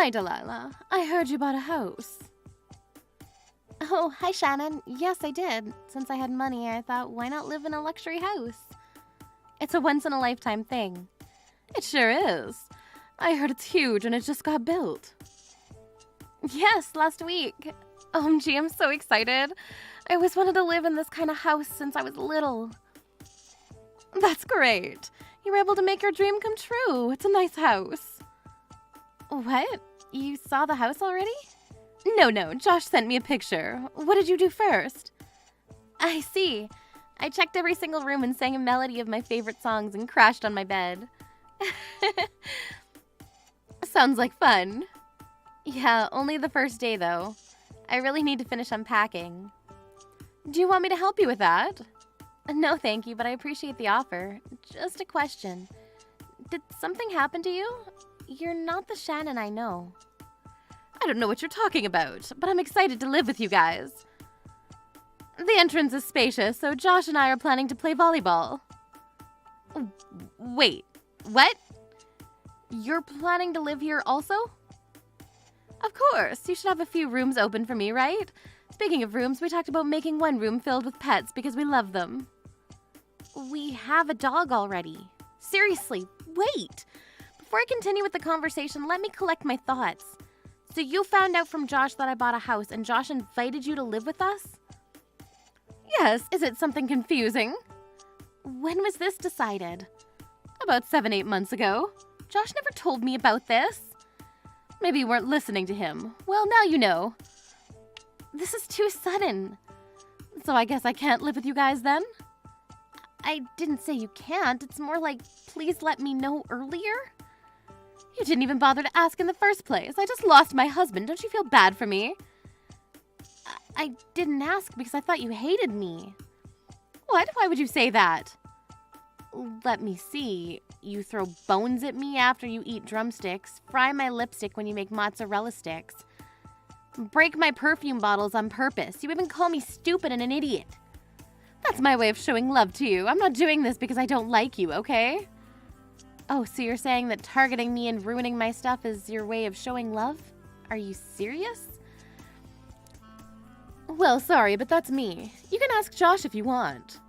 Hi, Delilah. I heard you bought a house. Oh, hi, Shannon. Yes, I did. Since I had money, I thought, why not live in a luxury house? It's a once-in-a-lifetime thing. It sure is. I heard it's huge and it just got built. Yes, last week. OMG, I'm so excited. I always wanted to live in this kind of house since I was little. That's great. You were able to make your dream come true. It's a nice house. What? You saw the house already? No, Josh sent me a picture. What did you do first? I see. I checked every single room and sang a melody of my favorite songs and crashed on my bed. Sounds like fun. Yeah, only the first day though. I really need to finish unpacking. Do you want me to help you with that? No, thank you, but I appreciate the offer. Just a question. Did something happen to you? You're not the Shannon I know. I don't know what you're talking about, but I'm excited to live with you guys. The entrance is spacious, so Josh and I are planning to play volleyball. Wait, what? You're planning to live here also? Of course, you should have a few rooms open for me, right? Speaking of rooms, we talked about making one room filled with pets because we love them. We have a dog already. Seriously, wait! Before I continue with the conversation, let me collect my thoughts. So you found out from Josh that I bought a house and Josh invited you to live with us? Yes, is it something confusing? When was this decided? About 7-8 months ago. Josh never told me about this. Maybe you weren't listening to him. Well, now you know. This is too sudden. So I guess I can't live with you guys then? I didn't say you can't. It's more like, please let me know earlier. You didn't even bother to ask in the first place. I just lost my husband. Don't you feel bad for me? I didn't ask because I thought you hated me. What? Why would you say that? Let me see. You throw bones at me after you eat drumsticks, fry my lipstick when you make mozzarella sticks, break my perfume bottles on purpose. You even call me stupid and an idiot. That's my way of showing love to you. I'm not doing this because I don't like you, okay? Oh, so you're saying that targeting me and ruining my stuff is your way of showing love? Are you serious? Well, sorry, but that's me. You can ask Josh if you want.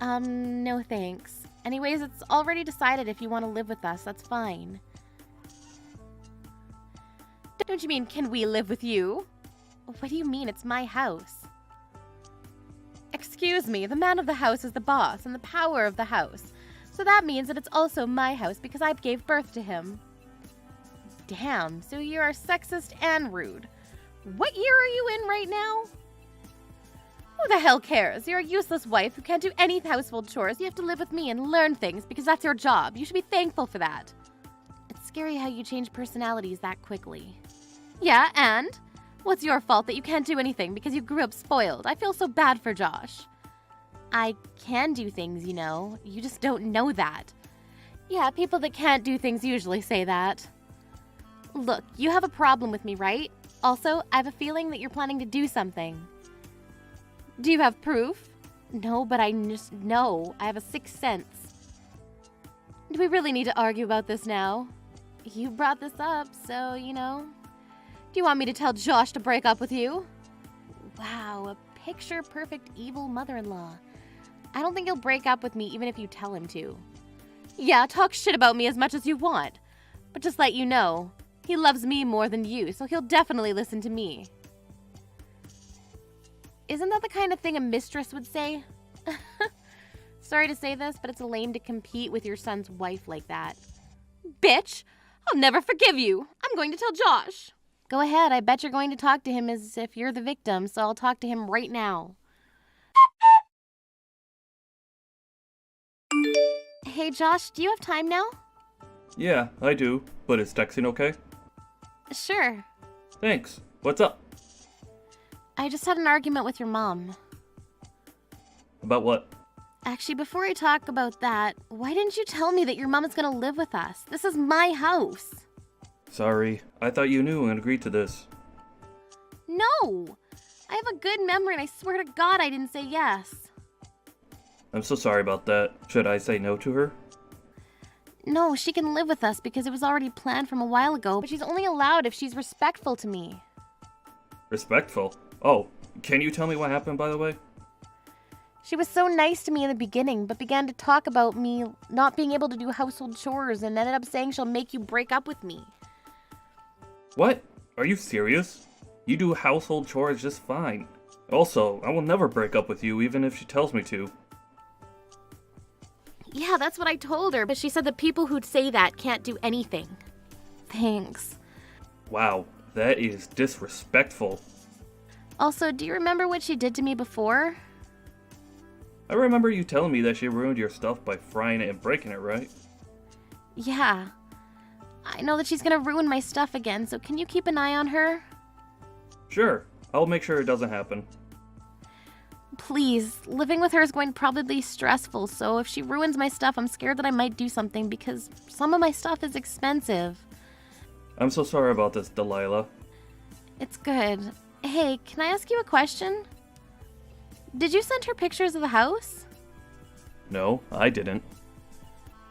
No thanks. Anyways, it's already decided if you want to live with us, that's fine. Don't you mean, can we live with you? What do you mean, it's my house? Excuse me, the man of the house is the boss and the power of the house. So that means that it's also my house because I gave birth to him. Damn, so you are sexist and rude. What year are you in right now? Who the hell cares? You're a useless wife who can't do any household chores. You have to live with me and learn things because that's your job. You should be thankful for that. It's scary how you change personalities that quickly. Yeah, and? What's your fault that you can't do anything because you grew up spoiled? I feel so bad for Josh. I can do things, you know. You just don't know that. Yeah, people that can't do things usually say that. Look, you have a problem with me, right? Also, I have a feeling that you're planning to do something. Do you have proof? No, but I just know. I have a sixth sense. Do we really need to argue about this now? You brought this up, so, you know. Do you want me to tell Josh to break up with you? Wow, a picture-perfect evil mother-in-law. I don't think he'll break up with me even if you tell him to. Yeah, talk shit about me as much as you want. But just let you know, he loves me more than you, so he'll definitely listen to me. Isn't that the kind of thing a mistress would say? Sorry to say this, but it's lame to compete with your son's wife like that. Bitch! I'll never forgive you! I'm going to tell Josh! Go ahead, I bet you're going to talk to him as if you're the victim, so I'll talk to him right now. Hey Josh, do you have time now? Yeah, I do, but is texting okay? Sure. Thanks. What's up? I just had an argument with your mom. About what? Actually, before I talk about that, why didn't you tell me that your mom is gonna live with us? This is my house. Sorry, I thought you knew and agreed to this. No! I have a good memory and I swear to God I didn't say yes. I'm so sorry about that. Should I say no to her? No, she can live with us because it was already planned from a while ago, but she's only allowed if she's respectful to me. Respectful? Oh, can you tell me what happened, by the way? She was so nice to me in the beginning, but began to talk about me not being able to do household chores and ended up saying she'll make you break up with me. What? Are you serious? You do household chores just fine. Also, I will never break up with you even if she tells me to. Yeah, that's what I told her, but she said that people who'd say that can't do anything. Thanks. Wow, that is disrespectful. Also, do you remember what she did to me before? I remember you telling me that she ruined your stuff by frying it and breaking it, right? Yeah. I know that she's gonna ruin my stuff again, so can you keep an eye on her? Sure, I'll make sure it doesn't happen. Please, living with her is going to probably be stressful, so if she ruins my stuff, I'm scared that I might do something because some of my stuff is expensive. I'm so sorry about this, Delilah. It's good. Hey, can I ask you a question? Did you send her pictures of the house? No, I didn't.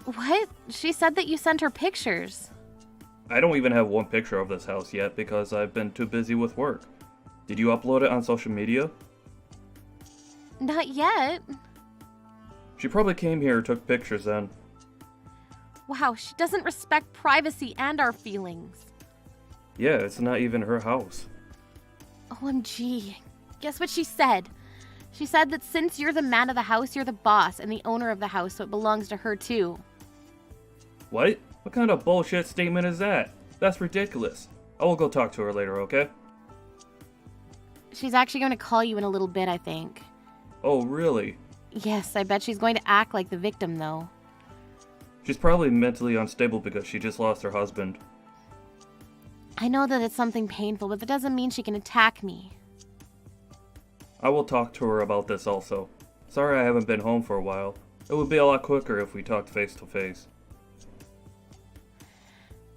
What? She said that you sent her pictures. I don't even have one picture of this house yet because I've been too busy with work. Did you upload it on social media? Not yet. She probably came here and took pictures then. Wow, she doesn't respect privacy and our feelings. Yeah, it's not even her house. OMG. Guess what she said? She said that since you're the man of the house, you're the boss and the owner of the house, so it belongs to her too. What? What kind of bullshit statement is that? That's ridiculous. I will go talk to her later, okay? She's actually going to call you in a little bit, I think. Oh, really? Yes, I bet she's going to act like the victim, though. She's probably mentally unstable because she just lost her husband. I know that it's something painful, but that doesn't mean she can attack me. I will talk to her about this also. Sorry I haven't been home for a while. It would be a lot quicker if we talked face to face.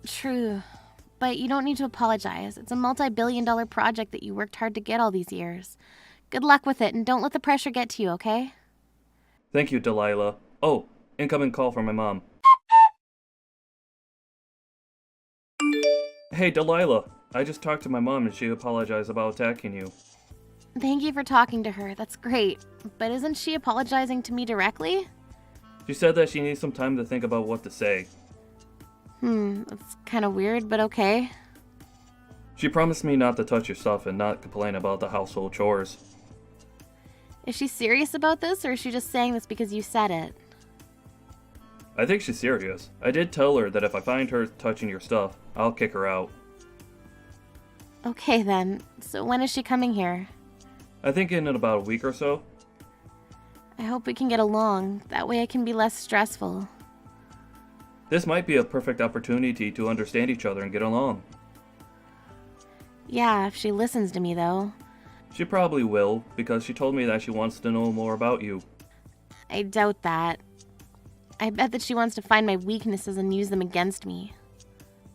True. But you don't need to apologize. It's a multi-billion-dollar project that you worked hard to get all these years. Good luck with it, and don't let the pressure get to you, okay? Thank you, Delilah. Oh, incoming call from my mom. Hey, Delilah. I just talked to my mom and she apologized about attacking you. Thank you for talking to her. That's great. But isn't she apologizing to me directly? She said that she needs some time to think about what to say. That's kind of weird, but okay. She promised me not to touch your stuff and not complain about the household chores. Is she serious about this, or is she just saying this because you said it? I think she's serious. I did tell her that if I find her touching your stuff, I'll kick her out. Okay then. So when is she coming here? I think in about a week or so. I hope we can get along. That way it can be less stressful. This might be a perfect opportunity to understand each other and get along. Yeah, if she listens to me, though. She probably will, because she told me that she wants to know more about you. I doubt that. I bet that she wants to find my weaknesses and use them against me.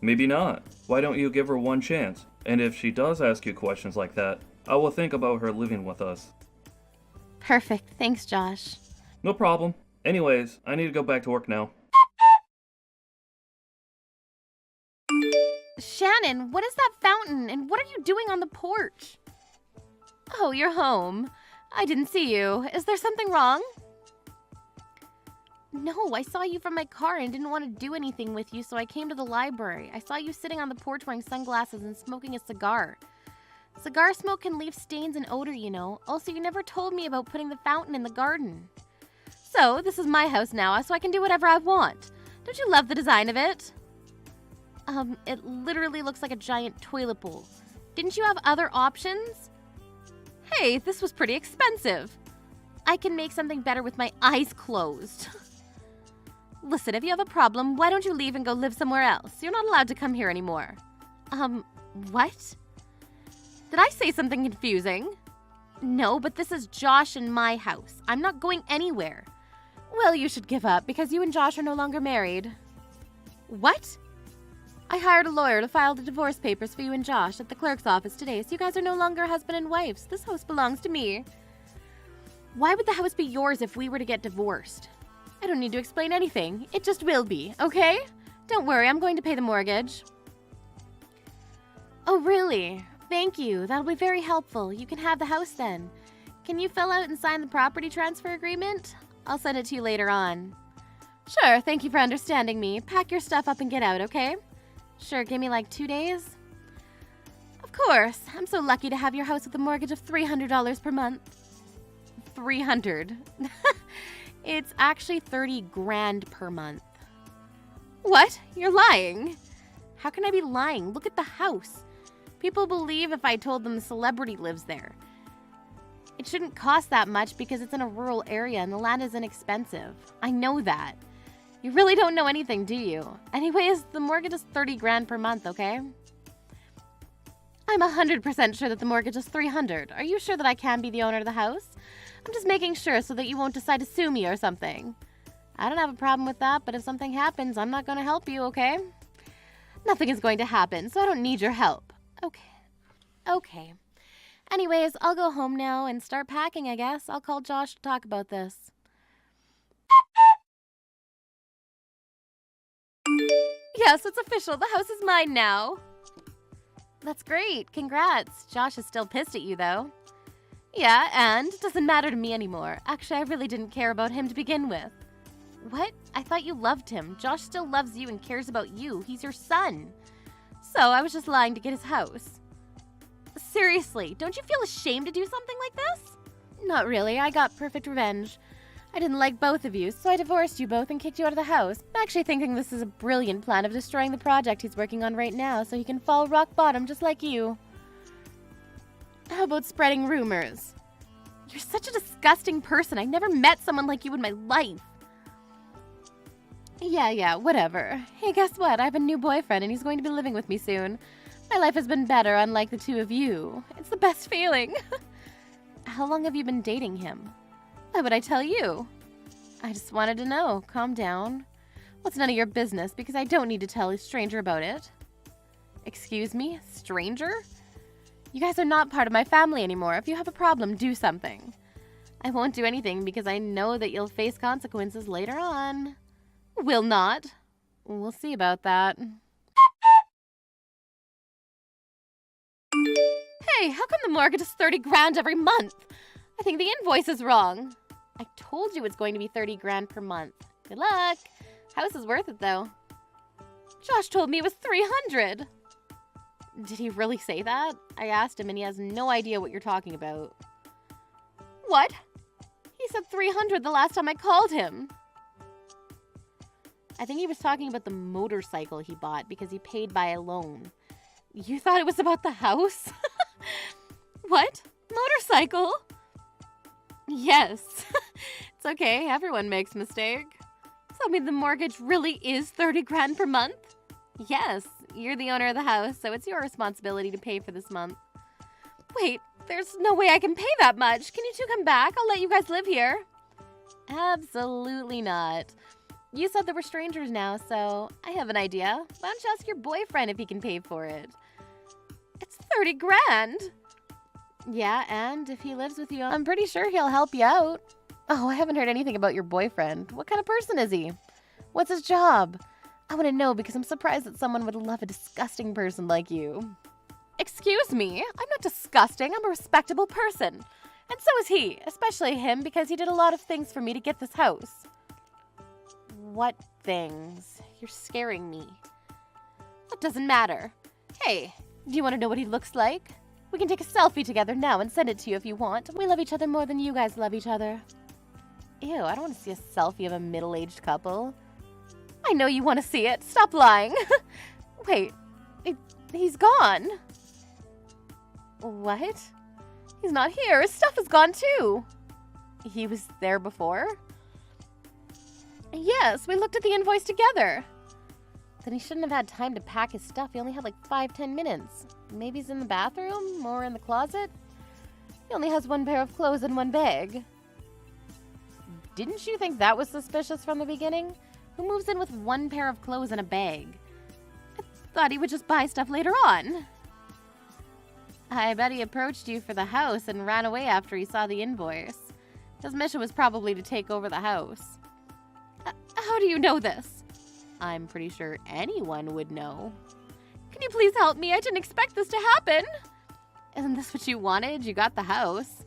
Maybe not. Why don't you give her one chance? And if she does ask you questions like that, I will think about her living with us. Perfect. Thanks, Josh. No problem. Anyways, I need to go back to work now. Shannon, what is that fountain? And what are you doing on the porch? Oh, you're home. I didn't see you. Is there something wrong? No, I saw you from my car and didn't want to do anything with you, so I came to the library. I saw you sitting on the porch wearing sunglasses and smoking a cigar. Cigar smoke can leave stains and odor, you know. Also, you never told me about putting the fountain in the garden. So, this is my house now, so I can do whatever I want. Don't you love the design of it? It literally looks like a giant toilet bowl. Didn't you have other options? Hey, this was pretty expensive. I can make something better with my eyes closed. Listen, if you have a problem, why don't you leave and go live somewhere else? You're not allowed to come here anymore. What? Did I say something confusing? No, but this is Josh and my house. I'm not going anywhere. Well, you should give up because you and Josh are no longer married. What? I hired a lawyer to file the divorce papers for you and Josh at the clerk's office today, so you guys are no longer husband and wife. This house belongs to me. Why would the house be yours if we were to get divorced? I don't need to explain anything. It just will be, okay? Don't worry, I'm going to pay the mortgage. Oh, really? Thank you. That'll be very helpful. You can have the house then. Can you fill out and sign the property transfer agreement? I'll send it to you later on. Sure, thank you for understanding me. Pack your stuff up and get out, okay? Sure, give me like 2 days. Of course. I'm so lucky to have your house with a mortgage of $300 per month. 300. It's actually 30 grand per month. What? You're lying. How can I be lying? Look at the house. People believe if I told them the celebrity lives there. It shouldn't cost that much because it's in a rural area and the land is inexpensive. I know that. You really don't know anything, do you? Anyways, the mortgage is 30 grand per month, okay? I'm 100% sure that the mortgage is 300. Are you sure that I can be the owner of the house? I'm just making sure so that you won't decide to sue me or something. I don't have a problem with that, but if something happens, I'm not going to help you, okay? Nothing is going to happen, so I don't need your help. Okay. Anyways, I'll go home now and start packing, I guess. I'll call Josh to talk about this. Yes, it's official. The house is mine now. That's great. Congrats. Josh is still pissed at you, though. Yeah, and it doesn't matter to me anymore. Actually, I really didn't care about him to begin with. What? I thought you loved him. Josh still loves you and cares about you. He's your son. So I was just lying to get his house. Seriously, don't you feel ashamed to do something like this? Not really. I got perfect revenge. I didn't like both of you, so I divorced you both and kicked you out of the house. I'm actually thinking this is a brilliant plan of destroying the project he's working on right now so he can fall rock bottom just like you. How about spreading rumors? You're such a disgusting person. I never met someone like you in my life. Yeah, whatever. Hey, guess what? I have a new boyfriend and he's going to be living with me soon. My life has been better, unlike the two of you. It's the best feeling. How long have you been dating him? Why would I tell you? I just wanted to know. Calm down. Well, it's none of your business because I don't need to tell a stranger about it. Excuse me? Stranger? You guys are not part of my family anymore. If you have a problem, do something. I won't do anything because I know that you'll face consequences later on. Will not. We'll see about that. Hey, how come the mortgage is 30 grand every month? I think the invoice is wrong. I told you it's going to be 30 grand per month. Good luck. House is worth it, though. Josh told me it was 300. Did he really say that? I asked him and he has no idea what you're talking about. What? He said 300 the last time I called him. I think he was talking about the motorcycle he bought because he paid by a loan. You thought it was about the house? What? Motorcycle? Yes. It's okay. Everyone makes mistakes. Tell me the mortgage really is 30 grand per month? Yes. You're the owner of the house, so it's your responsibility to pay for this month. Wait, there's no way I can pay that much. Can you two come back? I'll let you guys live here. Absolutely not. You said that we're strangers now, so I have an idea. Why don't you ask your boyfriend if he can pay for it? It's 30 grand. Yeah, and if he lives with you, I'm pretty sure he'll help you out. Oh, I haven't heard anything about your boyfriend. What kind of person is he? What's his job? I want to know because I'm surprised that someone would love a disgusting person like you. Excuse me, I'm not disgusting. I'm a respectable person. And so is he, especially him because he did a lot of things for me to get this house. What things? You're scaring me. That doesn't matter. Hey, do you want to know what he looks like? We can take a selfie together now and send it to you if you want. We love each other more than you guys love each other. Ew, I don't want to see a selfie of a middle-aged couple. I know you want to see it. Stop lying. Wait, he's gone. What? He's not here. His stuff is gone too. He was there before? Yes, we looked at the invoice together. Then he shouldn't have had time to pack his stuff. He only had like 5-10 minutes. Maybe he's in the bathroom or in the closet. He only has one pair of clothes and one bag. Didn't you think that was suspicious from the beginning? Who moves in with one pair of clothes and a bag? I thought he would just buy stuff later on. I bet he approached you for the house and ran away after he saw the invoice. His mission was probably to take over the house. How do you know this? I'm pretty sure anyone would know. Can you please help me? I didn't expect this to happen. Isn't this what you wanted? You got the house.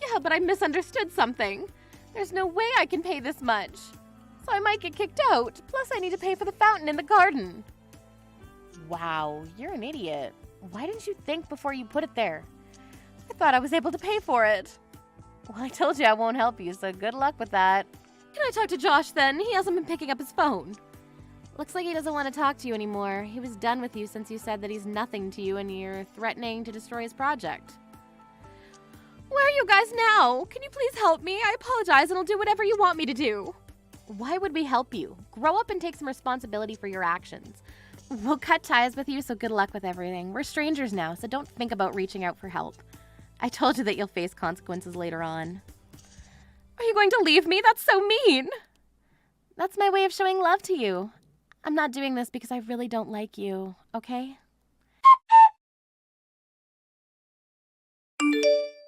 Yeah, but I misunderstood something. There's no way I can pay this much. So I might get kicked out. Plus, I need to pay for the fountain in the garden. Wow, you're an idiot. Why didn't you think before you put it there? I thought I was able to pay for it. Well, I told you I won't help you, so good luck with that. Can I talk to Josh then? He hasn't been picking up his phone. Looks like he doesn't want to talk to you anymore. He was done with you since you said that he's nothing to you and you're threatening to destroy his project. Where are you guys now? Can you please help me? I apologize and I'll do whatever you want me to do. Why would we help you? Grow up and take some responsibility for your actions. We'll cut ties with you, so good luck with everything. We're strangers now, so don't think about reaching out for help. I told you that you'll face consequences later on. Are you going to leave me? That's so mean. That's my way of showing love to you. I'm not doing this because I really don't like you, okay?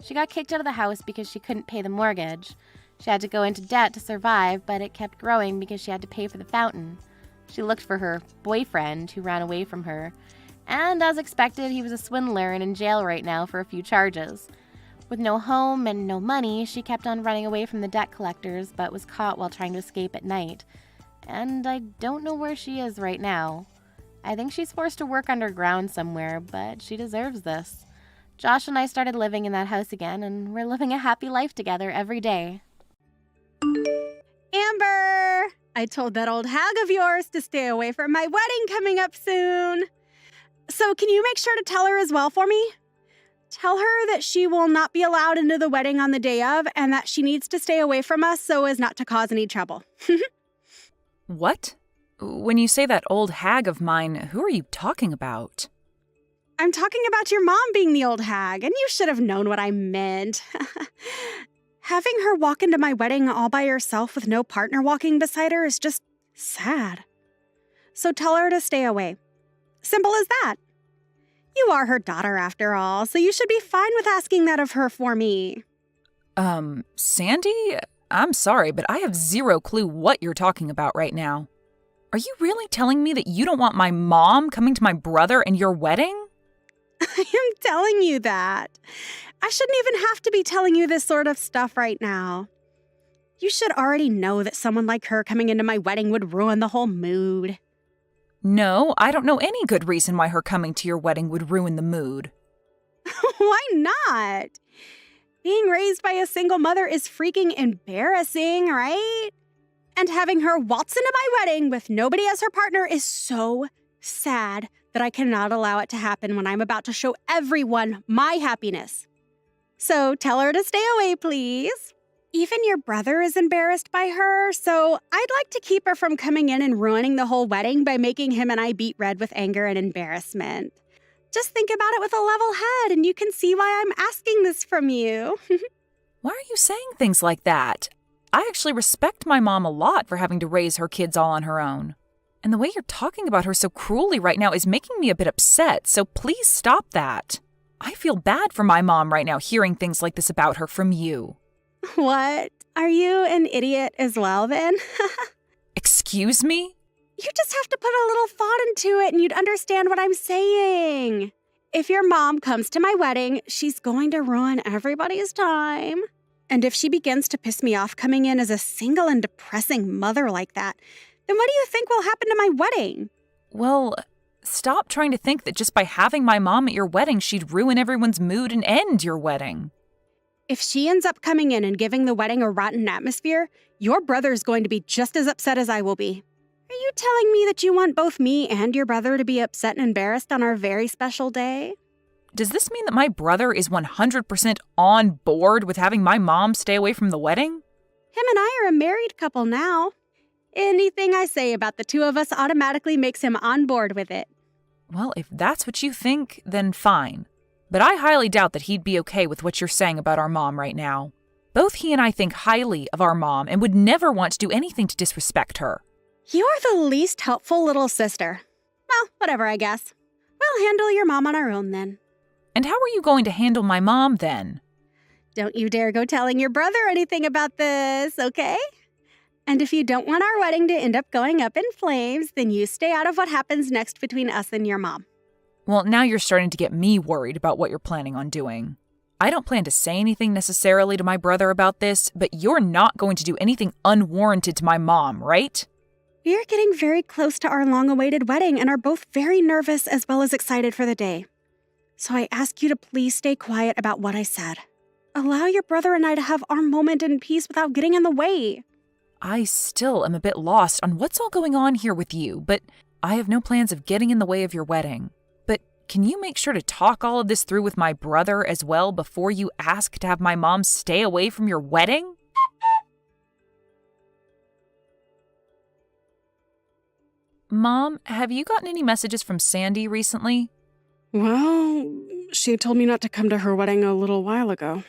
She got kicked out of the house because she couldn't pay the mortgage. She had to go into debt to survive, but it kept growing because she had to pay for the fountain. She looked for her boyfriend, who ran away from her. And as expected, he was a swindler and in jail right now for a few charges. With no home and no money, she kept on running away from the debt collectors, but was caught while trying to escape at night. And I don't know where she is right now. I think she's forced to work underground somewhere, but she deserves this. Josh and I started living in that house again, and we're living a happy life together every day. Amber! I told that old hag of yours to stay away from my wedding coming up soon. So can you make sure to tell her as well for me? Tell her that she will not be allowed into the wedding on the day of and that she needs to stay away from us so as not to cause any trouble. What? When you say that old hag of mine, who are you talking about? I'm talking about your mom being the old hag, and you should have known what I meant. Having her walk into my wedding all by herself with no partner walking beside her is just sad. So tell her to stay away. Simple as that. You are her daughter after all, so you should be fine with asking that of her for me. Sandy? I'm sorry, but I have zero clue what you're talking about right now. Are you really telling me that you don't want my mom coming to my brother and your wedding? I am telling you that. I shouldn't even have to be telling you this sort of stuff right now. You should already know that someone like her coming into my wedding would ruin the whole mood. No, I don't know any good reason why her coming to your wedding would ruin the mood. Why not? Being raised by a single mother is freaking embarrassing, right? And having her waltz into my wedding with nobody as her partner is so sad that I cannot allow it to happen when I'm about to show everyone my happiness. So tell her to stay away, please. Even your brother is embarrassed by her, so I'd like to keep her from coming in and ruining the whole wedding by making him and I beat red with anger and embarrassment. Just think about it with a level head and you can see why I'm asking this from you. Why are you saying things like that? I actually respect my mom a lot for having to raise her kids all on her own. And the way you're talking about her so cruelly right now is making me a bit upset, so please stop that. I feel bad for my mom right now hearing things like this about her from you. What? Are you an idiot as well then? Excuse me? You just have to put a little thought into it and you'd understand what I'm saying. If your mom comes to my wedding, she's going to ruin everybody's time. And if she begins to piss me off coming in as a single and depressing mother like that, then what do you think will happen to my wedding? Well, stop trying to think that just by having my mom at your wedding, she'd ruin everyone's mood and end your wedding. If she ends up coming in and giving the wedding a rotten atmosphere, your brother's going to be just as upset as I will be. Are you telling me that you want both me and your brother to be upset and embarrassed on our very special day? Does this mean that my brother is 100% on board with having my mom stay away from the wedding? Him and I are a married couple now. Anything I say about the two of us automatically makes him on board with it. Well, if that's what you think, then fine. But I highly doubt that he'd be okay with what you're saying about our mom right now. Both he and I think highly of our mom and would never want to do anything to disrespect her. You're the least helpful little sister. Well, whatever, I guess. We'll handle your mom on our own then. And how are you going to handle my mom then? Don't you dare go telling your brother anything about this, okay? And if you don't want our wedding to end up going up in flames, then you stay out of what happens next between us and your mom. Well, now you're starting to get me worried about what you're planning on doing. I don't plan to say anything necessarily to my brother about this, but you're not going to do anything unwarranted to my mom, right? We are getting very close to our long-awaited wedding and are both very nervous as well as excited for the day. So I ask you to please stay quiet about what I said. Allow your brother and I to have our moment in peace without getting in the way. I still am a bit lost on what's all going on here with you, but I have no plans of getting in the way of your wedding. But can you make sure to talk all of this through with my brother as well before you ask to have my mom stay away from your wedding? Mom, have you gotten any messages from Sandy recently? Well, she told me not to come to her wedding a little while ago.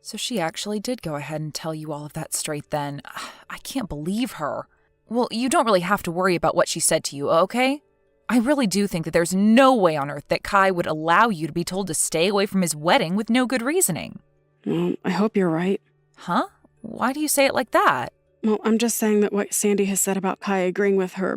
So she actually did go ahead and tell you all of that straight then. I can't believe her. Well, you don't really have to worry about what she said to you, okay? I really do think that there's no way on earth that Kai would allow you to be told to stay away from his wedding with no good reasoning. Well, I hope you're right. Huh? Why do you say it like that? Well, I'm just saying that what Sandy has said about Kai agreeing with her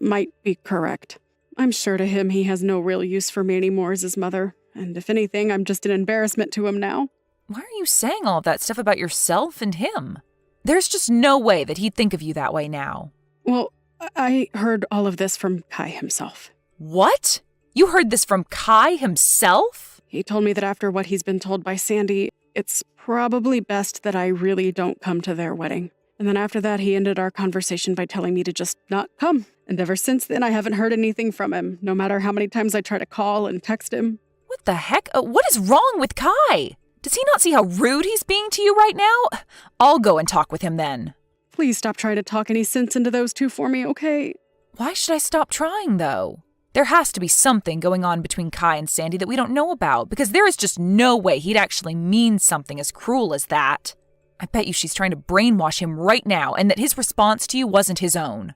might be correct. I'm sure to him he has no real use for me anymore as his mother, and if anything, I'm just an embarrassment to him now. Why are you saying all of that stuff about yourself and him? There's just no way that he'd think of you that way now. Well, I heard all of this from Kai himself. What? You heard this from Kai himself? He told me that after what he's been told by Sandy, it's probably best that I really don't come to their wedding. And then after that, he ended our conversation by telling me to just not come. And ever since then, I haven't heard anything from him, no matter how many times I try to call and text him. What the heck? What is wrong with Kai? Does he not see how rude he's being to you right now? I'll go and talk with him then. Please stop trying to talk any sense into those two for me, okay? Why should I stop trying, though? There has to be something going on between Kai and Sandy that we don't know about, because there is just no way he'd actually mean something as cruel as that. I bet you she's trying to brainwash him right now, and that his response to you wasn't his own.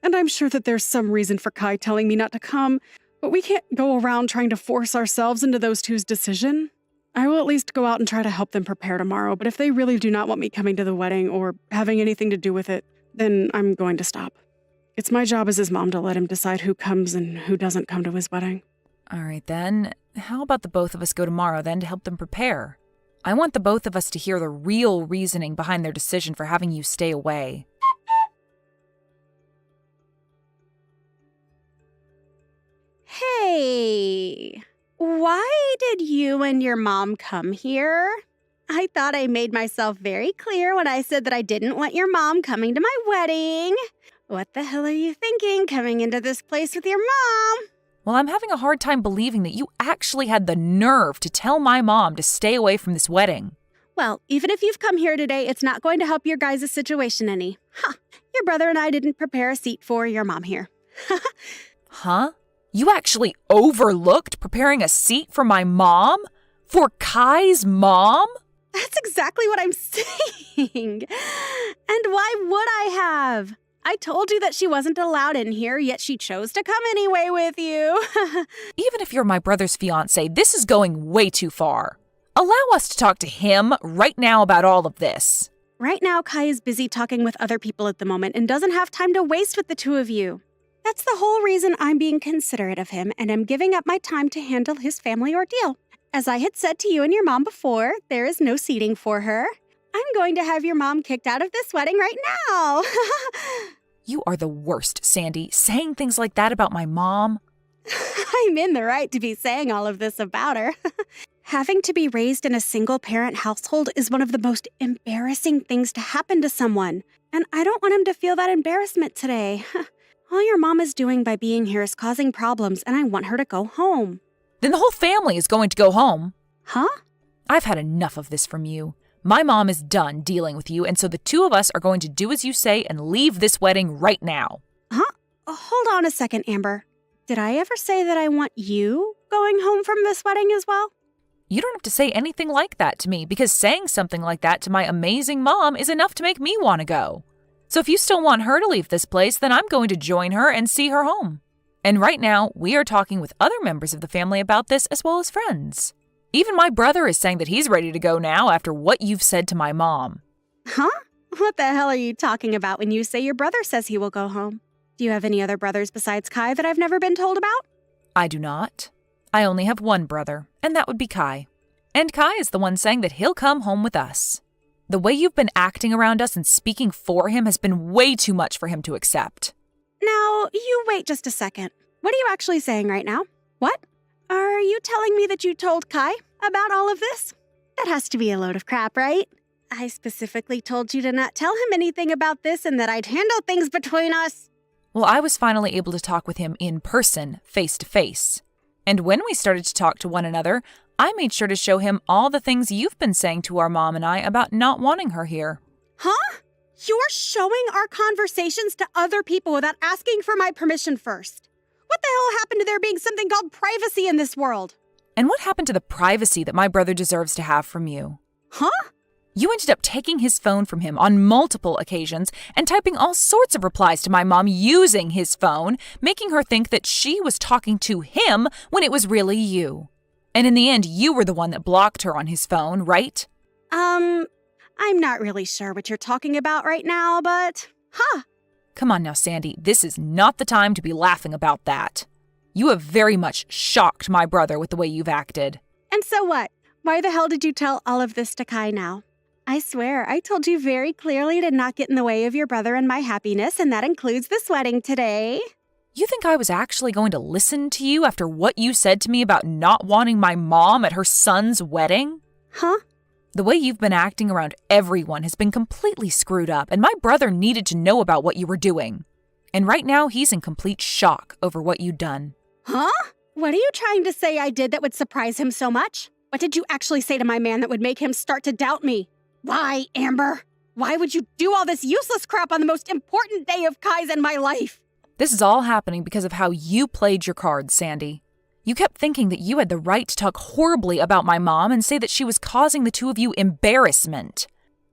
And I'm sure that there's some reason for Kai telling me not to come, but we can't go around trying to force ourselves into those two's decision. I will at least go out and try to help them prepare tomorrow, but if they really do not want me coming to the wedding or having anything to do with it, then I'm going to stop. It's my job as his mom to let him decide who comes and who doesn't come to his wedding. All right, then. How about the both of us go tomorrow, then, to help them prepare? I want the both of us to hear the real reasoning behind their decision for having you stay away. Hey, why did you and your mom come here? I thought I made myself very clear when I said that I didn't want your mom coming to my wedding. What the hell are you thinking coming into this place with your mom? Well, I'm having a hard time believing that you actually had the nerve to tell my mom to stay away from this wedding. Well, even if you've come here today, it's not going to help your guys' situation any. Your brother and I didn't prepare a seat for your mom here. Huh? You actually overlooked preparing a seat for my mom? For Kai's mom? That's exactly what I'm saying. And why would I have? I told you that she wasn't allowed in here, yet she chose to come anyway with you. Even if you're my brother's fiancé, this is going way too far. Allow us to talk to him right now about all of this. Right now, Kai is busy talking with other people at the moment and doesn't have time to waste with the two of you. That's the whole reason I'm being considerate of him and am giving up my time to handle his family ordeal. As I had said to you and your mom before, there is no seating for her. I'm going to have your mom kicked out of this wedding right now. You are the worst, Sandy, saying things like that about my mom. I'm in the right to be saying all of this about her. Having to be raised in a single-parent household is one of the most embarrassing things to happen to someone, and I don't want him to feel that embarrassment today. All your mom is doing by being here is causing problems, and I want her to go home. Then the whole family is going to go home. Huh? I've had enough of this from you. My mom is done dealing with you, and so the two of us are going to do as you say and leave this wedding right now. Huh? Hold on a second, Amber. Did I ever say that I want you going home from this wedding as well? You don't have to say anything like that to me, because saying something like that to my amazing mom is enough to make me want to go. So if you still want her to leave this place, then I'm going to join her and see her home. And right now, we are talking with other members of the family about this as well as friends. Even my brother is saying that he's ready to go now after what you've said to my mom. Huh? What the hell are you talking about when you say your brother says he will go home? Do you have any other brothers besides Kai that I've never been told about? I do not. I only have one brother, and that would be Kai. And Kai is the one saying that he'll come home with us. The way you've been acting around us and speaking for him has been way too much for him to accept. Now, you wait just a second. What are you actually saying right now? What? Are you telling me that you told Kai about all of this? That has to be a load of crap, right? I specifically told you to not tell him anything about this and that I'd handle things between us. Well, I was finally able to talk with him in person, face to face. And when we started to talk to one another, I made sure to show him all the things you've been saying to our mom and I about not wanting her here. Huh? You're showing our conversations to other people without asking for my permission first. What the hell happened to there being something called privacy in this world? And what happened to the privacy that my brother deserves to have from you? Huh? You ended up taking his phone from him on multiple occasions and typing all sorts of replies to my mom using his phone, making her think that she was talking to him when it was really you. And in the end, you were the one that blocked her on his phone, right? I'm not really sure what you're talking about right now, but... Come on now, Sandy, this is not the time to be laughing about that. You have very much shocked my brother with the way you've acted. And so what? Why the hell did you tell all of this to Kai now? I swear, I told you very clearly to not get in the way of your brother and my happiness, and that includes this wedding today. You think I was actually going to listen to you after what you said to me about not wanting my mom at her son's wedding? Huh? The way you've been acting around everyone has been completely screwed up, and my brother needed to know about what you were doing. And right now, he's in complete shock over what you'd done. Huh? What are you trying to say I did that would surprise him so much? What did you actually say to my man that would make him start to doubt me? Why, Amber? Why would you do all this useless crap on the most important day of Kai's and my life? This is all happening because of how you played your cards, Sandy. You kept thinking that you had the right to talk horribly about my mom and say that she was causing the two of you embarrassment.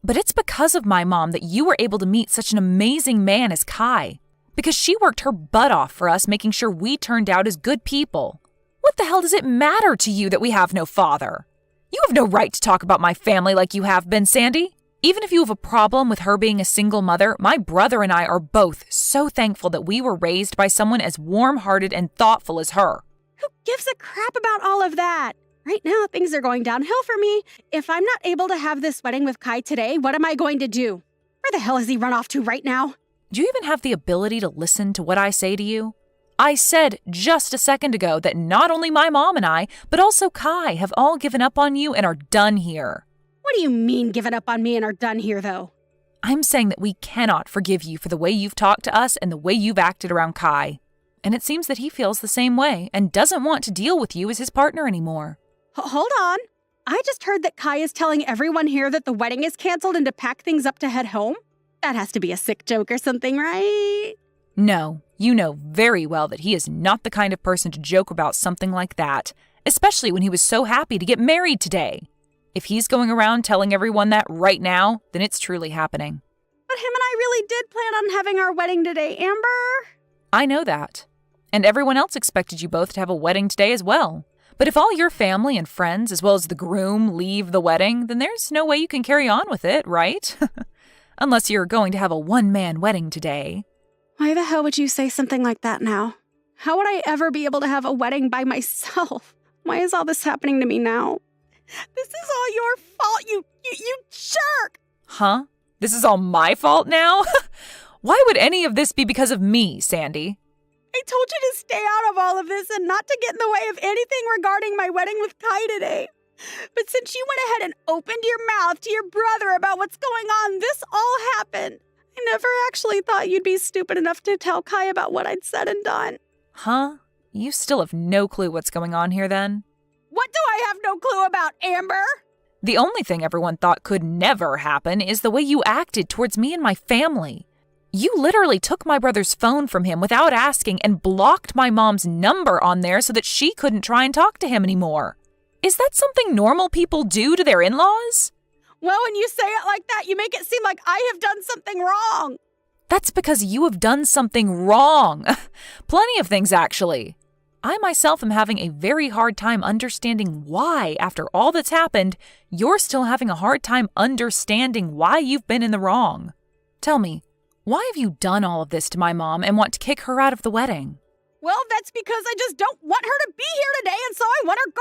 But it's because of my mom that you were able to meet such an amazing man as Kai. Because she worked her butt off for us, making sure we turned out as good people. What the hell does it matter to you that we have no father? You have no right to talk about my family like you have been, Sandy. Even if you have a problem with her being a single mother, my brother and I are both so thankful that we were raised by someone as warm-hearted and thoughtful as her. Who gives a crap about all of that? Right now, things are going downhill for me. If I'm not able to have this wedding with Kai today, what am I going to do? Where the hell has he run off to right now? Do you even have the ability to listen to what I say to you? I said just a second ago that not only my mom and I, but also Kai have all given up on you and are done here. What do you mean given up on me and are done here, though? I'm saying that we cannot forgive you for the way you've talked to us and the way you've acted around Kai. And it seems that he feels the same way and doesn't want to deal with you as his partner anymore. Hold on. I just heard that Kai is telling everyone here that the wedding is canceled and to pack things up to head home. That has to be a sick joke or something, right? No, you know very well that he is not the kind of person to joke about something like that, especially when he was so happy to get married today. If he's going around telling everyone that right now, then it's truly happening. But him and I really did plan on having our wedding today, Amber. I know that. And everyone else expected you both to have a wedding today as well. But if all your family and friends, as well as the groom, leave the wedding, then there's no way you can carry on with it, right? Unless you're going to have a one-man wedding today. Why the hell would you say something like that now? How would I ever be able to have a wedding by myself? Why is all this happening to me now? This is all your fault, you jerk! Huh? This is all my fault now? Why would any of this be because of me, Sandy? I told you to stay out of all of this and not to get in the way of anything regarding my wedding with Kai today. But since you went ahead and opened your mouth to your brother about what's going on, this all happened. I never actually thought you'd be stupid enough to tell Kai about what I'd said and done. Huh? You still have no clue what's going on here then? What do I have no clue about, Amber? The only thing everyone thought could never happen is the way you acted towards me and my family. You literally took my brother's phone from him without asking and blocked my mom's number on there so that she couldn't try and talk to him anymore. Is that something normal people do to their in-laws? Well, when you say it like that, you make it seem like I have done something wrong. That's because you have done something wrong. Plenty of things, actually. I myself am having a very hard time understanding why, after all that's happened, you're still having a hard time understanding why you've been in the wrong. Tell me, why have you done all of this to my mom and want to kick her out of the wedding? Well, that's because I just don't want her to be here today, and so I want her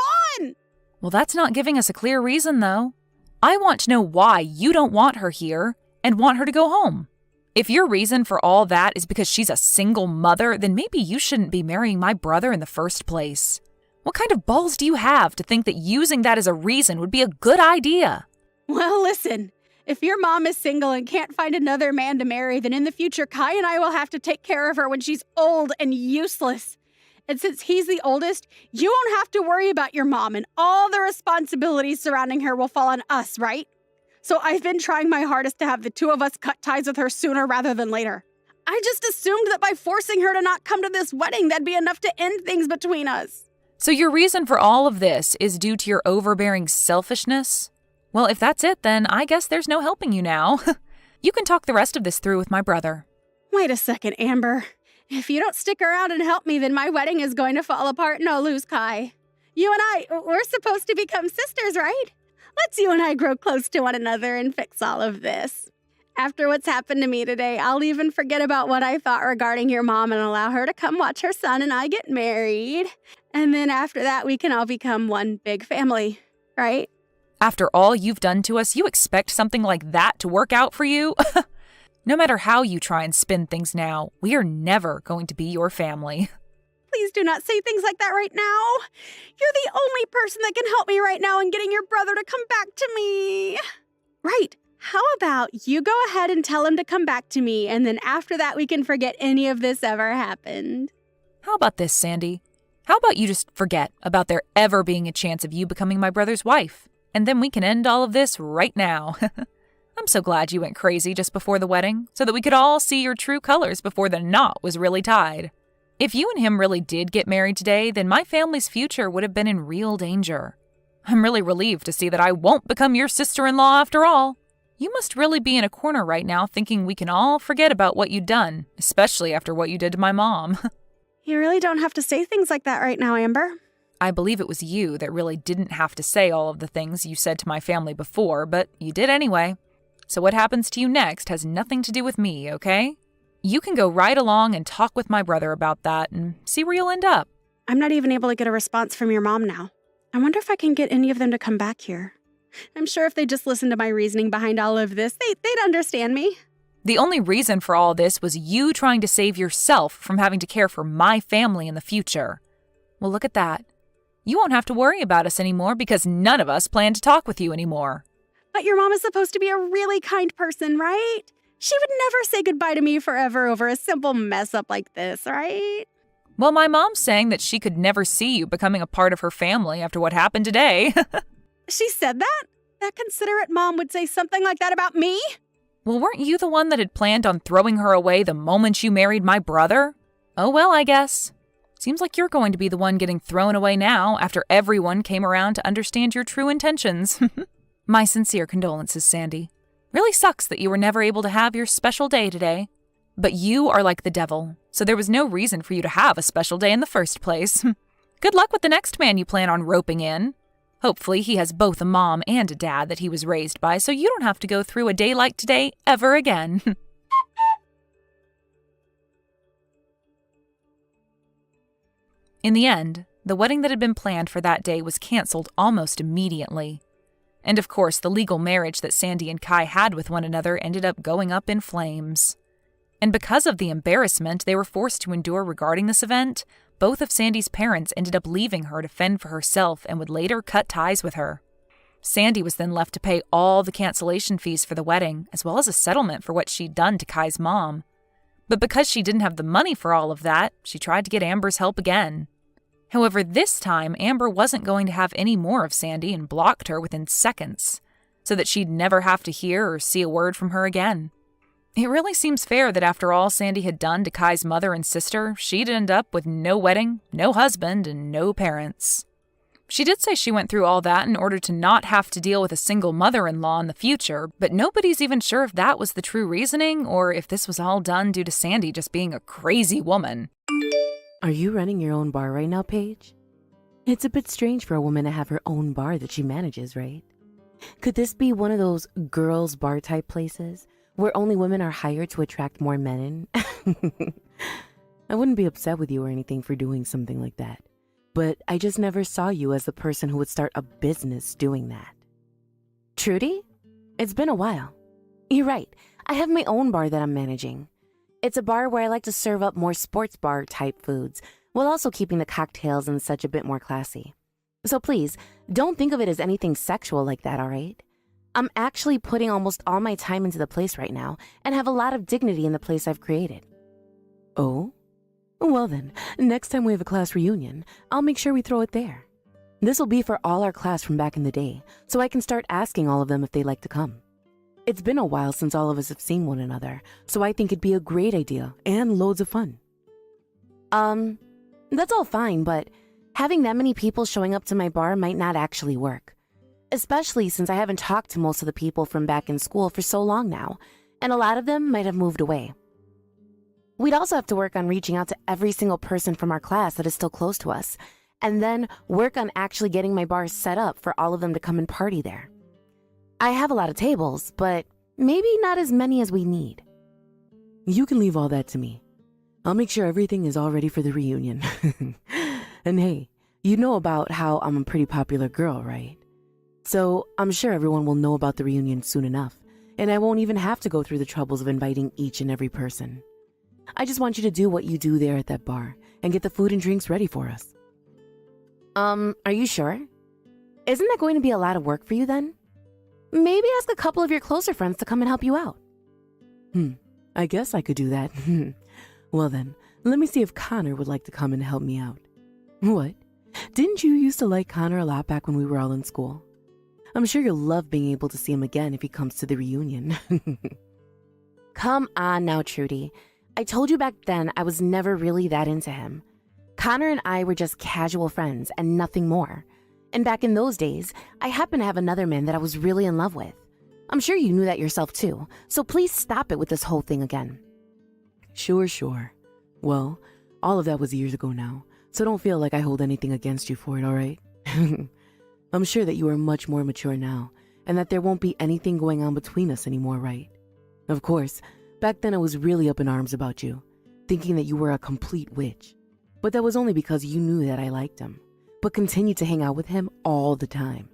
gone. Well, that's not giving us a clear reason, though. I want to know why you don't want her here and want her to go home. If your reason for all that is because she's a single mother, then maybe you shouldn't be marrying my brother in the first place. What kind of balls do you have to think that using that as a reason would be a good idea? Well, listen, if your mom is single and can't find another man to marry, then in the future, Kai and I will have to take care of her when she's old and useless. And since he's the oldest, you won't have to worry about your mom, and all the responsibilities surrounding her will fall on us, right? So I've been trying my hardest to have the two of us cut ties with her sooner rather than later. I just assumed that by forcing her to not come to this wedding, that'd be enough to end things between us. So your reason for all of this is due to your overbearing selfishness? Well, if that's it, then I guess there's no helping you now. You can talk the rest of this through with my brother. Wait a second, Amber. If you don't stick around and help me, then my wedding is going to fall apart and I'll lose Kai. You and we're supposed to become sisters, right? Let's you and I grow close to one another and fix all of this. After what's happened to me today, I'll even forget about what I thought regarding your mom and allow her to come watch her son and I get married. And then after that, we can all become one big family, right? After all you've done to us, you expect something like that to work out for you? No matter how you try and spin things now, we are never going to be your family. Please do not say things like that right now. You're the only person that can help me right now in getting your brother to come back to me. Right. How about you go ahead and tell him to come back to me, and then after that we can forget any of this ever happened. How about this, Sandy? How about you just forget about there ever being a chance of you becoming my brother's wife, and then we can end all of this right now. I'm so glad you went crazy just before the wedding, so that we could all see your true colors before the knot was really tied. If you and him really did get married today, then my family's future would have been in real danger. I'm really relieved to see that I won't become your sister-in-law after all. You must really be in a corner right now thinking we can all forget about what you'd done, especially after what you did to my mom. You really don't have to say things like that right now, Amber. I believe it was you that really didn't have to say all of the things you said to my family before, but you did anyway. So what happens to you next has nothing to do with me, okay? You can go right along and talk with my brother about that and see where you'll end up. I'm not even able to get a response from your mom now. I wonder if I can get any of them to come back here. I'm sure if they just listened to my reasoning behind all of this, they'd understand me. The only reason for all this was you trying to save yourself from having to care for my family in the future. Well, look at that. You won't have to worry about us anymore because none of us plan to talk with you anymore. But your mom is supposed to be a really kind person, right? She would never say goodbye to me forever over a simple mess up like this, right? Well, my mom's saying that she could never see you becoming a part of her family after what happened today. She said that? That considerate mom would say something like that about me? Well, weren't you the one that had planned on throwing her away the moment you married my brother? Oh well, I guess. Seems like you're going to be the one getting thrown away now after everyone came around to understand your true intentions. My sincere condolences, Sandy. Really sucks that you were never able to have your special day today. But you are like the devil, so there was no reason for you to have a special day in the first place. Good luck with the next man you plan on roping in. Hopefully he has both a mom and a dad that he was raised by, so you don't have to go through a day like today ever again. In the end, the wedding that had been planned for that day was canceled almost immediately. And of course, the legal marriage that Sandy and Kai had with one another ended up going up in flames. And because of the embarrassment they were forced to endure regarding this event, both of Sandy's parents ended up leaving her to fend for herself and would later cut ties with her. Sandy was then left to pay all the cancellation fees for the wedding, as well as a settlement for what she'd done to Kai's mom. But because she didn't have the money for all of that, she tried to get Amber's help again. However, this time, Amber wasn't going to have any more of Sandy and blocked her within seconds, so that she'd never have to hear or see a word from her again. It really seems fair that after all Sandy had done to Kai's mother and sister, she'd end up with no wedding, no husband, and no parents. She did say she went through all that in order to not have to deal with a single mother-in-law in the future, but nobody's even sure if that was the true reasoning or if this was all done due to Sandy just being a crazy woman. Are you running your own bar right now, Paige? It's a bit strange for a woman to have her own bar that she manages, right? Could this be one of those girls' bar type places where only women are hired to attract more men in? I wouldn't be upset with you or anything for doing something like that, but I just never saw you as the person who would start a business doing that. Trudy? It's been a while. You're right. I have my own bar that I'm managing. It's a bar where I like to serve up more sports bar type foods while also keeping the cocktails and such a bit more classy. So please, don't think of it as anything sexual like that, all right? I'm actually putting almost all my time into the place right now and have a lot of dignity in the place I've created. Oh? Well then, next time we have a class reunion, I'll make sure we throw it there. This will be for all our class from back in the day, so I can start asking all of them if they'd like to come. It's been a while since all of us have seen one another, so I think it'd be a great idea and loads of fun. That's all fine, but having that many people showing up to my bar might not actually work. Especially since I haven't talked to most of the people from back in school for so long now, and a lot of them might have moved away. We'd also have to work on reaching out to every single person from our class that is still close to us, and then work on actually getting my bar set up for all of them to come and party there. I have a lot of tables, but maybe not as many as we need. You can leave all that to me. I'll make sure everything is all ready for the reunion. And hey, you know about how I'm a pretty popular girl, right? So I'm sure everyone will know about the reunion soon enough, and I won't even have to go through the troubles of inviting each and every person. I just want you to do what you do there at that bar and get the food and drinks ready for us. Are you sure? Isn't that going to be a lot of work for you then? Maybe ask a couple of your closer friends to come and help you out. I guess I could do that. Well then, let me see if Connor would like to come and help me out. What? Didn't you used to like Connor a lot back when we were all in school? I'm sure you'll love being able to see him again if he comes to the reunion. Come on now, Trudy. I told you back then I was never really that into him. Connor and I were just casual friends and nothing more. And back in those days, I happened to have another man that I was really in love with. I'm sure you knew that yourself too, so please stop it with this whole thing again. Sure. Well, all of that was years ago now, so don't feel like I hold anything against you for it, all right? I'm sure that you are much more mature now, and that there won't be anything going on between us anymore, right? Of course, back then I was really up in arms about you, thinking that you were a complete witch. But that was only because you knew that I liked him, but continued to hang out with him all the time.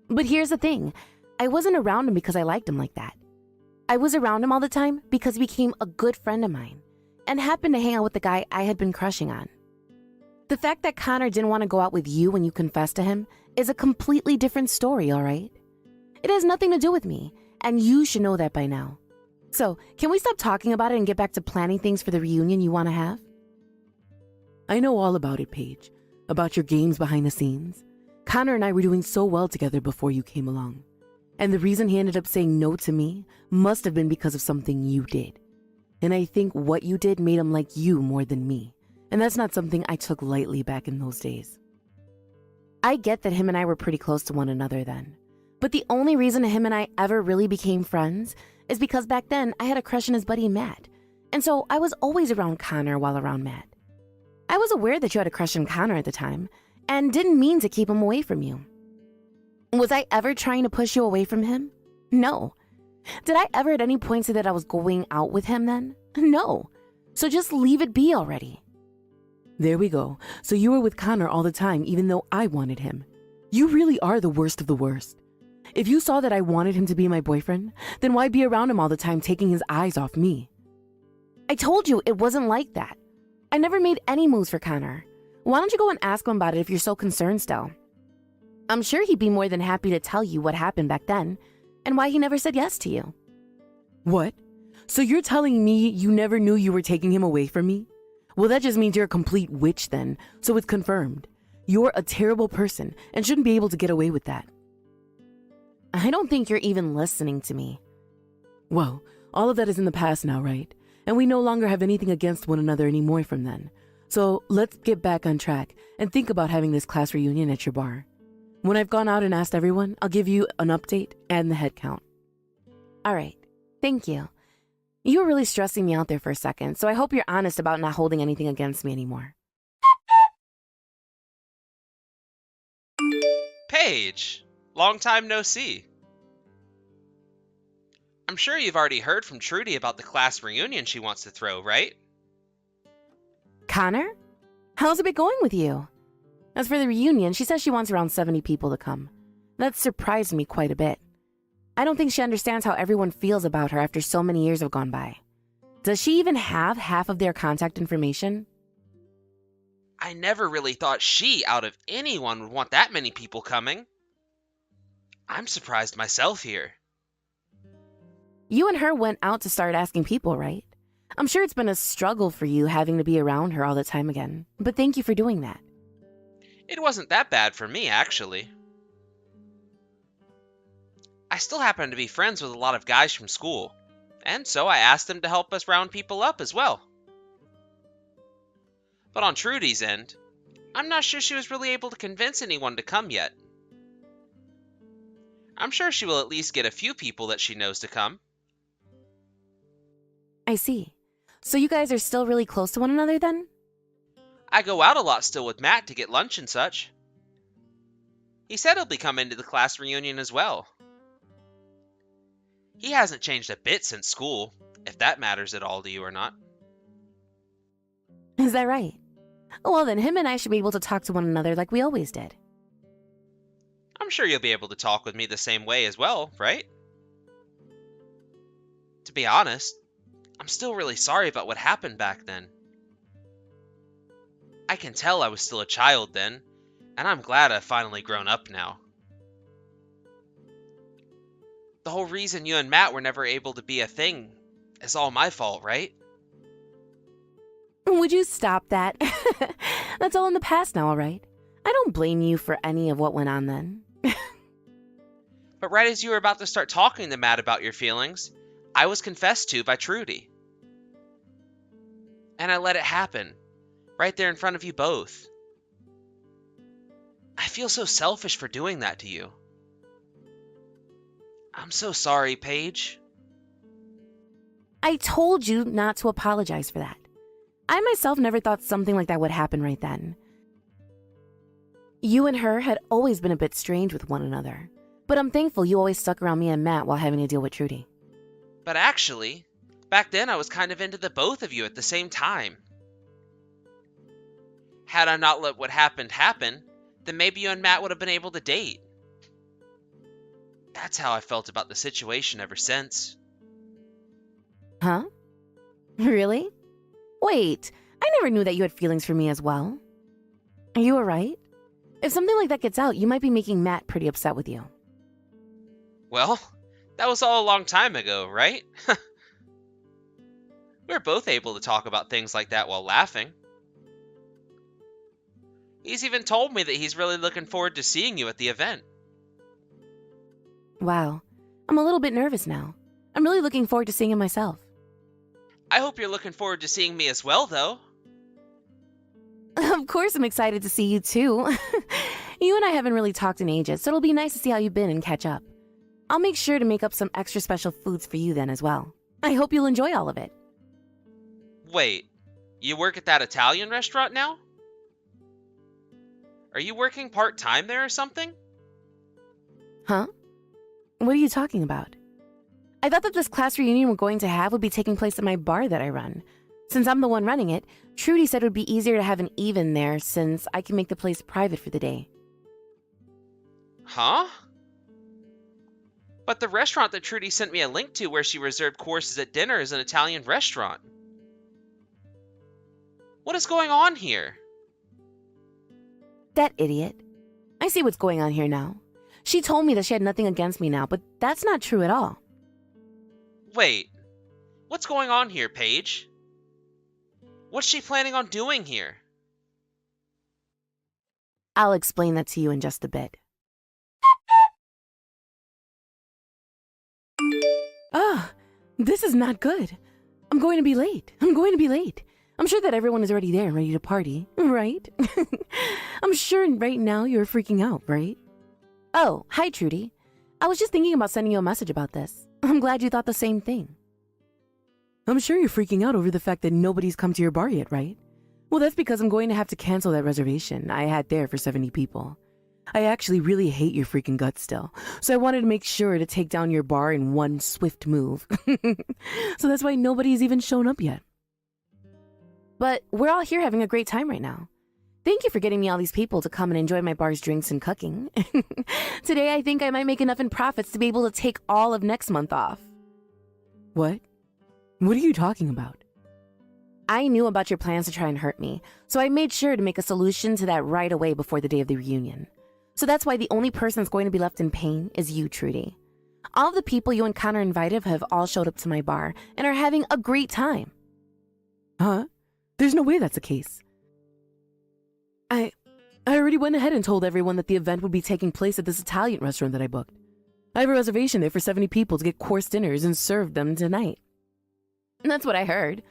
But here's the thing, I wasn't around him because I liked him like that. I was around him all the time because he became a good friend of mine, and happened to hang out with the guy I had been crushing on. The fact that Connor didn't want to go out with you when you confessed to him is a completely different story, all right? It has nothing to do with me, and you should know that by now. So, can we stop talking about it and get back to planning things for the reunion you want to have? I know all about it, Paige. About your games behind the scenes. Connor and I were doing so well together before you came along. And the reason he ended up saying no to me must have been because of something you did. And I think what you did made him like you more than me. And that's not something I took lightly back in those days. I get that him and I were pretty close to one another then. But the only reason him and I ever really became friends is because back then I had a crush on his buddy Matt. And so I was always around Connor while around Matt. I was aware that you had a crush on Connor at the time and didn't mean to keep him away from you. Was I ever trying to push you away from him? No. Did I ever at any point say that I was going out with him then? No. So just leave it be already. There we go. So you were with Connor all the time even though I wanted him. You really are the worst of the worst. If you saw that I wanted him to be my boyfriend, then why be around him all the time taking his eyes off me? I told you it wasn't like that. I never made any moves for Connor. Why don't you go and ask him about it if you're so concerned still? I'm sure he'd be more than happy to tell you what happened back then and why he never said yes to you. What? So you're telling me you never knew you were taking him away from me? Well, that just means you're a complete witch then, so it's confirmed. You're a terrible person and shouldn't be able to get away with that. I don't think you're even listening to me. Well, all of that is in the past now, right? And we no longer have anything against one another anymore from then. So let's get back on track and think about having this class reunion at your bar. When I've gone out and asked everyone, I'll give you an update and the head count. All right. Thank you. You were really stressing me out there for a second, so I hope you're honest about not holding anything against me anymore. Paige! Long time no see. I'm sure you've already heard from Trudy about the class reunion she wants to throw, right? Connor? How's it been going with you? As for the reunion, she says she wants around 70 people to come. That surprised me quite a bit. I don't think she understands how everyone feels about her after so many years have gone by. Does she even have half of their contact information? I never really thought she, out of anyone, would want that many people coming. I'm surprised myself here. You and her went out to start asking people, right? I'm sure it's been a struggle for you having to be around her all the time again, but thank you for doing that. It wasn't that bad for me, actually. I still happen to be friends with a lot of guys from school, and so I asked them to help us round people up as well. But on Trudy's end, I'm not sure she was really able to convince anyone to come yet. I'm sure she will at least get a few people that she knows to come. I see. So you guys are still really close to one another then? I go out a lot still with Matt to get lunch and such. He said he'll be coming to the class reunion as well. He hasn't changed a bit since school, if that matters at all to you or not. Is that right? Well, then him and I should be able to talk to one another like we always did. I'm sure you'll be able to talk with me the same way as well, right? To be honest, I'm still really sorry about what happened back then. I can tell I was still a child then, and I'm glad I've finally grown up now. The whole reason you and Matt were never able to be a thing is all my fault, right? Would you stop that? That's all in the past now, all right? I don't blame you for any of what went on then. But right as you were about to start talking to Matt about your feelings, I was confessed to by Trudy. And I let it happen, right there in front of you both. I feel so selfish for doing that to you. I'm so sorry, Paige. I told you not to apologize for that. I myself never thought something like that would happen right then. You and her had always been a bit strange with one another, but I'm thankful you always stuck around me and Matt while having to deal with Trudy. But actually, back then I was kind of into the both of you at the same time. Had I not let what happened happen, then maybe you and Matt would have been able to date. That's how I felt about the situation ever since. Huh? Really? Wait, I never knew that you had feelings for me as well. Are you alright? If something like that gets out, you might be making Matt pretty upset with you. Well, that was all a long time ago, right? We were both able to talk about things like that while laughing. He's even told me that he's really looking forward to seeing you at the event. Wow, I'm a little bit nervous now. I'm really looking forward to seeing him myself. I hope you're looking forward to seeing me as well, though. Of course I'm excited to see you too. You and I haven't really talked in ages, so it'll be nice to see how you've been and catch up. I'll make sure to make up some extra special foods for you then as well. I hope you'll enjoy all of it. Wait, you work at that Italian restaurant now? Are you working part-time there or something? Huh? What are you talking about? I thought that this class reunion we're going to have would be taking place at my bar that I run. Since I'm the one running it, Trudy said it would be easier to have an even there since I can make the place private for the day. Huh? But the restaurant that Trudy sent me a link to where she reserved courses at dinner is an Italian restaurant. What is going on here? That idiot. I see what's going on here now. She told me that she had nothing against me now, but that's not true at all. Wait, what's going on here, Paige? What's she planning on doing here? I'll explain that to you in just a bit. Ah, this is not good. I'm going to be late. I'm sure that everyone is already there and ready to party, right? I'm sure right now you're freaking out, right? Oh, hi, Trudy. I was just thinking about sending you a message about this. I'm glad you thought the same thing. I'm sure you're freaking out over the fact that nobody's come to your bar yet, right? Well, that's because I'm going to have to cancel that reservation I had there for 70 people. I actually really hate your freaking guts still, so I wanted to make sure to take down your bar in one swift move. So that's why nobody's even shown up yet. But we're all here having a great time right now. Thank you for getting me all these people to come and enjoy my bar's drinks and cooking. Today, I think I might make enough in profits to be able to take all of next month off. What? What are you talking about? I knew about your plans to try and hurt me, so I made sure to make a solution to that right away before the day of the reunion. So that's why the only person that's going to be left in pain is you, Trudy. All of the people you and Connor invited have all showed up to my bar and are having a great time. Huh? There's no way that's the case. I already went ahead and told everyone that the event would be taking place at this Italian restaurant that I booked. I have a reservation there for 70 people to get course dinners and serve them tonight. And that's what I heard.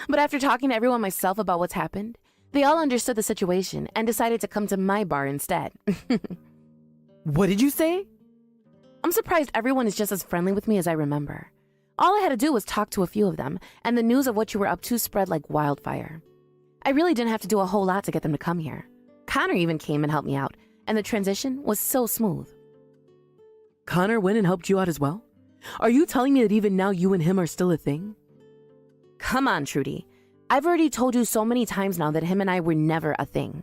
But after talking to everyone myself about what's happened, they all understood the situation and decided to come to my bar instead. What did you say? I'm surprised everyone is just as friendly with me as I remember. All I had to do was talk to a few of them, and the news of what you were up to spread like wildfire. I really didn't have to do a whole lot to get them to come here. Connor even came and helped me out, and the transition was so smooth. Connor went and helped you out as well? Are you telling me that even now you and him are still a thing? Come on, Trudy. I've already told you so many times now that him and I were never a thing.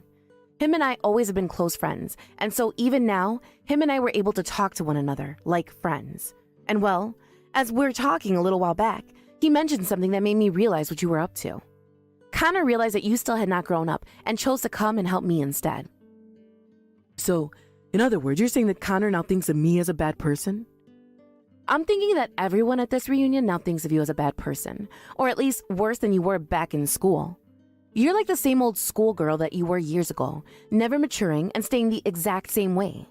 Him and I always have been close friends, and so even now, him and I were able to talk to one another like friends. And well, as we were talking a little while back, he mentioned something that made me realize what you were up to. Connor realized that you still had not grown up and chose to come and help me instead. So, in other words, you're saying that Connor now thinks of me as a bad person? I'm thinking that everyone at this reunion now thinks of you as a bad person, or at least worse than you were back in school. You're like the same old schoolgirl that you were years ago, never maturing and staying the exact same way.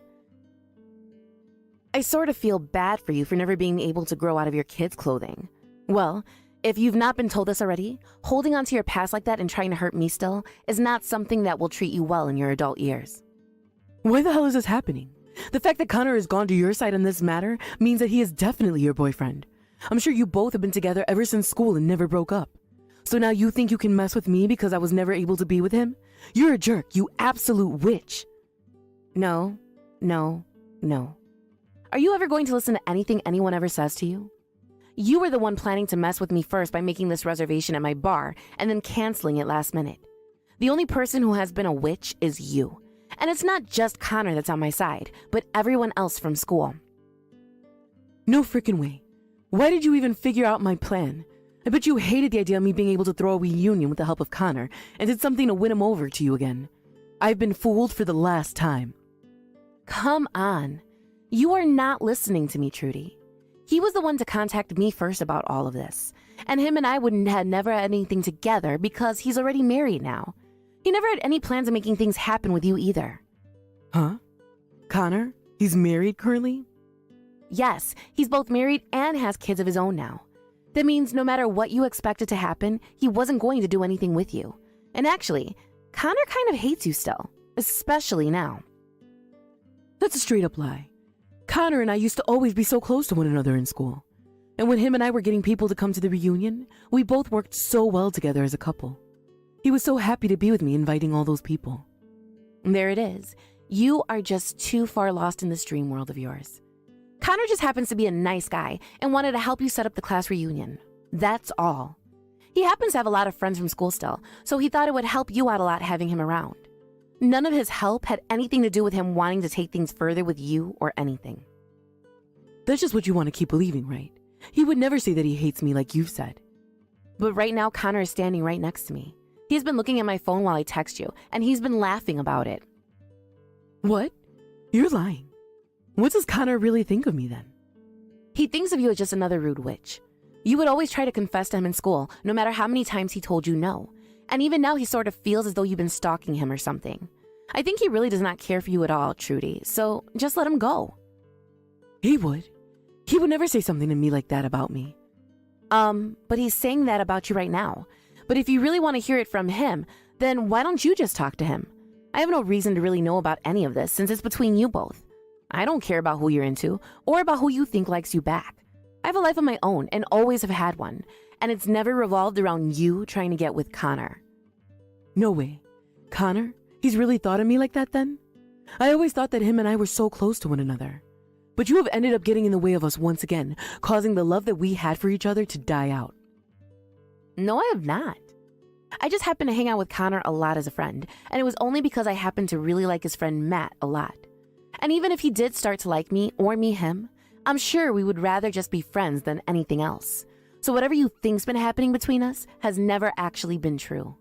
I sort of feel bad for you for never being able to grow out of your kids' clothing. Well, if you've not been told this already, holding on to your past like that and trying to hurt me still is not something that will treat you well in your adult years. Why the hell is this happening? The fact that Connor has gone to your side on this matter means that he is definitely your boyfriend. I'm sure you both have been together ever since school and never broke up. So now you think you can mess with me because I was never able to be with him? You're a jerk, you absolute witch. No. Are you ever going to listen to anything anyone ever says to you? You were the one planning to mess with me first by making this reservation at my bar and then canceling it last minute. The only person who has been a witch is you. And it's not just Connor that's on my side, but everyone else from school. No frickin' way. Why did you even figure out my plan? I bet you hated the idea of me being able to throw a reunion with the help of Connor and did something to win him over to you again. I've been fooled for the last time. Come on. You are not listening to me, Trudy. He was the one to contact me first about all of this. And him and I wouldn't have never had anything together because he's already married now. He never had any plans of making things happen with you either. Huh? Connor? He's married currently? Yes, he's both married and has kids of his own now. That means no matter what you expected to happen, he wasn't going to do anything with you. And actually, Connor kind of hates you still, especially now. That's a straight up lie. Connor and I used to always be so close to one another in school. And when him and I were getting people to come to the reunion, we both worked so well together as a couple. He was so happy to be with me inviting all those people. There it is. You are just too far lost in this dream world of yours. Connor just happens to be a nice guy and wanted to help you set up the class reunion. That's all. He happens to have a lot of friends from school still, so he thought it would help you out a lot having him around. None of his help had anything to do with him wanting to take things further with you or anything. That's just what you want to keep believing, right? He would never say that he hates me like you've said. But right now, Connor is standing right next to me. He's been looking at my phone while I text you, and he's been laughing about it. What? You're lying. What does Connor really think of me then? He thinks of you as just another rude witch. You would always try to confess to him in school, no matter how many times he told you no. And even now he sort of feels as though you've been stalking him or something. I think he really does not care for you at all, Trudy, so just let him go. He would. He would never say something to me like that about me. But he's saying that about you right now. But if you really want to hear it from him, then why don't you just talk to him? I have no reason to really know about any of this since it's between you both. I don't care about who you're into or about who you think likes you back. I have a life of my own and always have had one. and it's never revolved around you trying to get with Connor. No way. Connor? He's really thought of me like that then? I always thought that him and I were so close to one another. But you have ended up getting in the way of us once again, causing the love that we had for each other to die out. No, I have not. I just happened to hang out with Connor a lot as a friend, and it was only because I happened to really like his friend Matt a lot. And even if he did start to like me or me him, I'm sure we would rather just be friends than anything else. So whatever you think's been happening between us has never actually been true.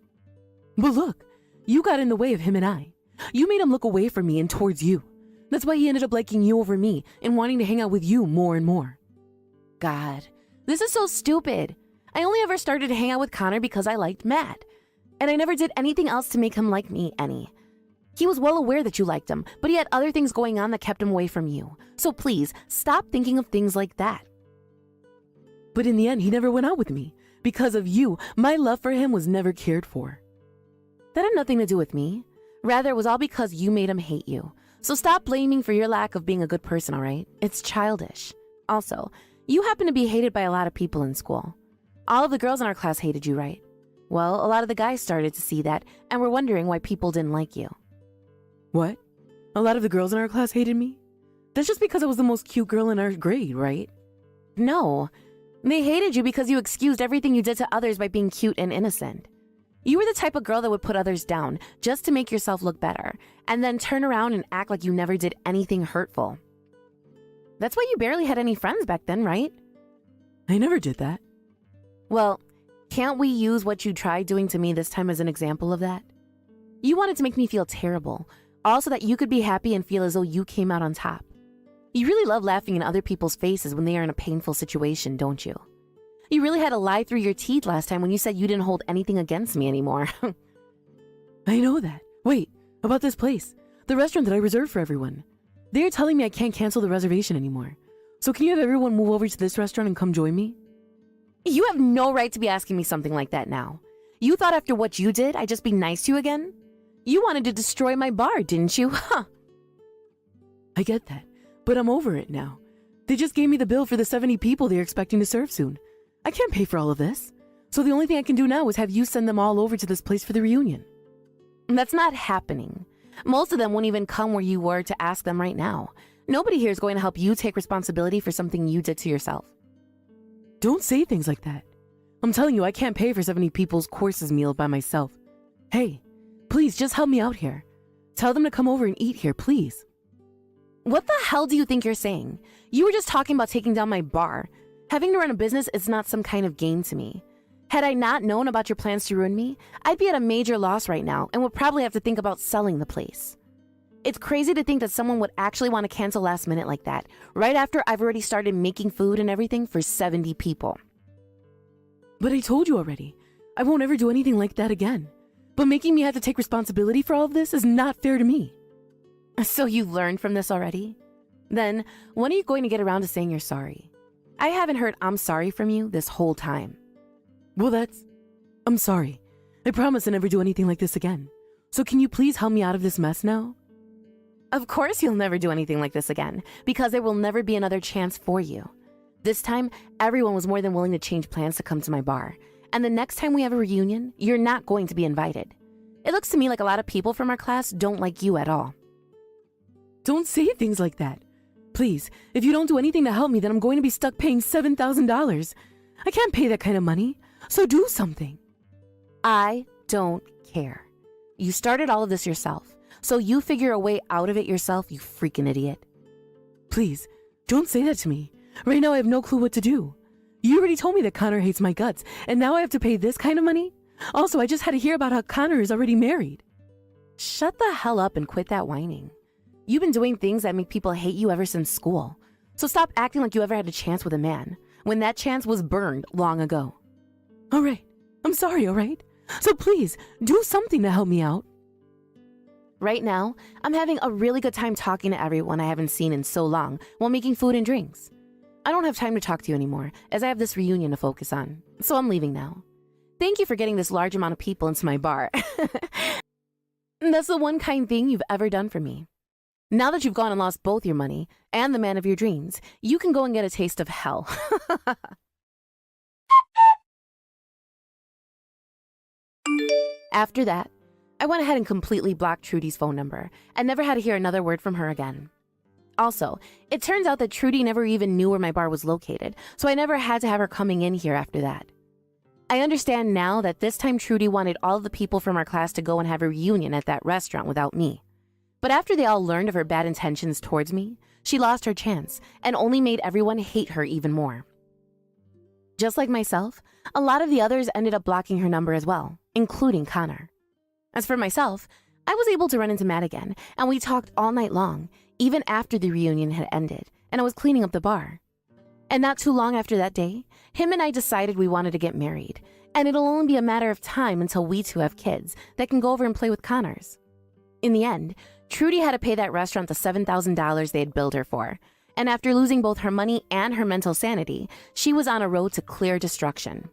But look, you got in the way of him and I. You made him look away from me and towards you. That's why he ended up liking you over me and wanting to hang out with you more and more. God, this is so stupid. I only ever started to hang out with Connor because I liked Matt. And I never did anything else to make him like me any. He was well aware that you liked him, but he had other things going on that kept him away from you. So please, stop thinking of things like that. But in the end, he never went out with me. Because of you, my love for him was never cared for. That had nothing to do with me. Rather, it was all because you made him hate you. So stop blaming for your lack of being a good person, all right? It's childish. Also, you happen to be hated by a lot of people in school. All of the girls in our class hated you, right? Well, a lot of the guys started to see that and were wondering why people didn't like you. What? A lot of the girls in our class hated me? That's just because I was the most cute girl in our grade, right? No, they hated you because you excused everything you did to others by being cute and innocent. You were the type of girl that would put others down just to make yourself look better, and then turn around and act like you never did anything hurtful. That's why you barely had any friends back then, right? I never did that. Well, can't we use what you tried doing to me this time as an example of that? You wanted to make me feel terrible, all so that you could be happy and feel as though you came out on top. You really love laughing in other people's faces when they are in a painful situation, don't you? You really had to lie through your teeth last time when you said you didn't hold anything against me anymore. I know that. Wait, about this place. The restaurant that I reserved for everyone. They're telling me I can't cancel the reservation anymore. So can you have everyone move over to this restaurant and come join me? You have no right to be asking me something like that now. You thought after what you did, I'd just be nice to you again? You wanted to destroy my bar, didn't you? Huh. I get that, but I'm over it now. They just gave me the bill for the 70 people they're expecting to serve soon. I can't pay for all of this. So the only thing I can do now is have you send them all over to this place for the reunion. That's not happening. Most of them won't even come where you were to ask them right now. Nobody here is going to help you take responsibility for something you did to yourself. Don't say things like that. I'm telling you, I can't pay for 70 people's courses meal by myself. Hey, please just help me out here. Tell them to come over and eat here, please. What the hell do you think you're saying? You were just talking about taking down my bar. Having to run a business is not some kind of game to me. Had I not known about your plans to ruin me, I'd be at a major loss right now and would probably have to think about selling the place. It's crazy to think that someone would actually want to cancel last minute like that, right after I've already started making food and everything for 70 people. But I told you already, I won't ever do anything like that again. But making me have to take responsibility for all of this is not fair to me. So you learned from this already? Then, when are you going to get around to saying you're sorry? I haven't heard I'm sorry from you this whole time. Well, I'm sorry. I promise to never do anything like this again. So can you please help me out of this mess now? Of course you'll never do anything like this again, because there will never be another chance for you. This time, everyone was more than willing to change plans to come to my bar. And the next time we have a reunion, you're not going to be invited. It looks to me like a lot of people from our class don't like you at all. Don't say things like that. Please, if you don't do anything to help me, then I'm going to be stuck paying $7,000. I can't pay that kind of money, so do something. I don't care. You started all of this yourself, so you figure a way out of it yourself, you freaking idiot. Please, don't say that to me. Right now I have no clue what to do. You already told me that Connor hates my guts, and now I have to pay this kind of money? Also, I just had to hear about how Connor is already married. Shut the hell up and quit that whining. You've been doing things that make people hate you ever since school. So stop acting like you ever had a chance with a man, when that chance was burned long ago. All right. I'm sorry, all right? So please, do something to help me out. Right now, I'm having a really good time talking to everyone I haven't seen in so long while making food and drinks. I don't have time to talk to you anymore, as I have this reunion to focus on, so I'm leaving now. Thank you for getting this large amount of people into my bar. That's the one kind thing you've ever done for me. Now that you've gone and lost both your money and the man of your dreams, you can go and get a taste of hell. After that, I went ahead and completely blocked Trudy's phone number and never had to hear another word from her again. Also, it turns out that Trudy never even knew where my bar was located, so I never had to have her coming in here after that. I understand now that this time Trudy wanted all of the people from our class to go and have a reunion at that restaurant without me. But after they all learned of her bad intentions towards me, she lost her chance and only made everyone hate her even more. Just like myself, a lot of the others ended up blocking her number as well, including Connor. As for myself, I was able to run into Matt again, and we talked all night long, even after the reunion had ended, and I was cleaning up the bar. And not too long after that day, him and I decided we wanted to get married, and it'll only be a matter of time until we two have kids that can go over and play with Connors. In the end, Trudy had to pay that restaurant the $7,000 they had billed her for, and after losing both her money and her mental sanity, she was on a road to clear destruction.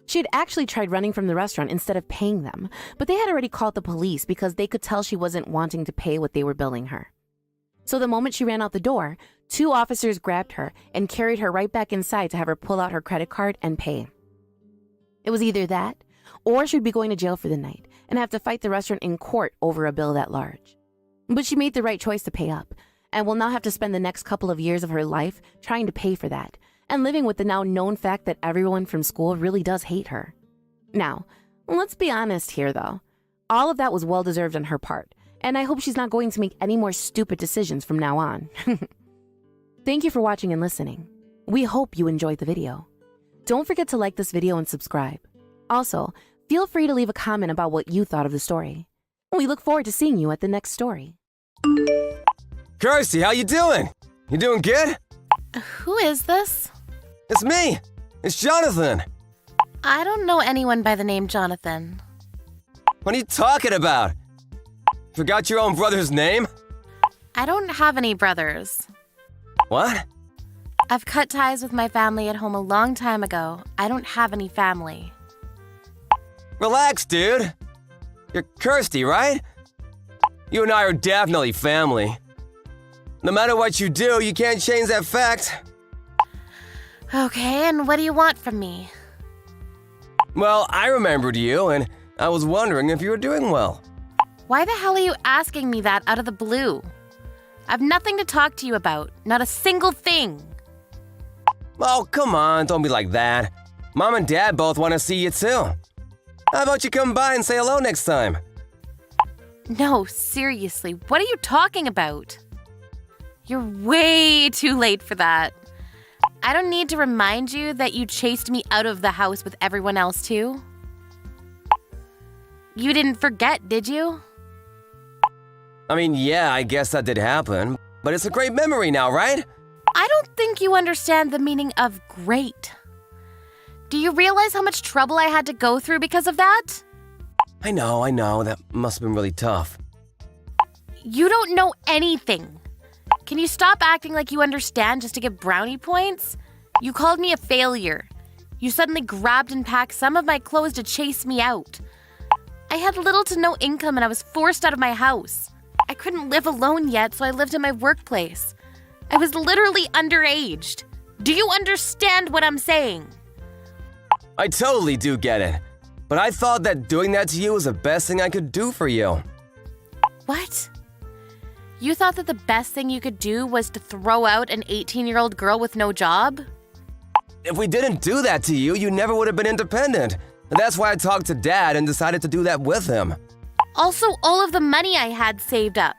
She had actually tried running from the restaurant instead of paying them, but they had already called the police because they could tell she wasn't wanting to pay what they were billing her. So the moment she ran out the door, 2 officers grabbed her and carried her right back inside to have her pull out her credit card and pay. It was either that, or she'd be going to jail for the night and have to fight the restaurant in court over a bill that large. But she made the right choice to pay up, and will now have to spend the next couple of years of her life trying to pay for that, and living with the now known fact that everyone from school really does hate her. Now, let's be honest here though. All of that was well deserved on her part, and I hope she's not going to make any more stupid decisions from now on. Thank you for watching and listening. We hope you enjoyed the video. Don't forget to like this video and subscribe. Also, feel free to leave a comment about what you thought of the story. We look forward to seeing you at the next story. Kirsty, how you doing? You doing good? Who is this? It's me. It's Jonathan. I don't know anyone by the name Jonathan. What are you talking about? Forgot your own brother's name? I don't have any brothers. What? I've cut ties with my family at home a long time ago. I don't have any family. Relax, dude. You're Kirsty, right? You and I are definitely family. No matter what you do, you can't change that fact. Okay, and what do you want from me? Well, I remembered you, and I was wondering if you were doing well. Why the hell are you asking me that out of the blue? I've nothing to talk to you about, not a single thing. Oh, come on, don't be like that. Mom and Dad both want to see you too. How about you come by and say hello next time? No, seriously, what are you talking about? You're way too late for that. I don't need to remind you that you chased me out of the house with everyone else too. You didn't forget, did you? I mean, yeah, I guess that did happen, but it's a great memory now, right? I don't think you understand the meaning of great. Do you realize how much trouble I had to go through because of that? I know, that must have been really tough. You don't know anything. Can you stop acting like you understand just to get brownie points? You called me a failure. You suddenly grabbed and packed some of my clothes to chase me out. I had little to no income and I was forced out of my house. I couldn't live alone yet, so I lived in my workplace. I was literally underaged. Do you understand what I'm saying? I totally do get it, but I thought that doing that to you was the best thing I could do for you. What? You thought that the best thing you could do was to throw out an 18-year-old girl with no job? If we didn't do that to you, you never would have been independent. And that's why I talked to Dad and decided to do that with him. Also, all of the money I had saved up.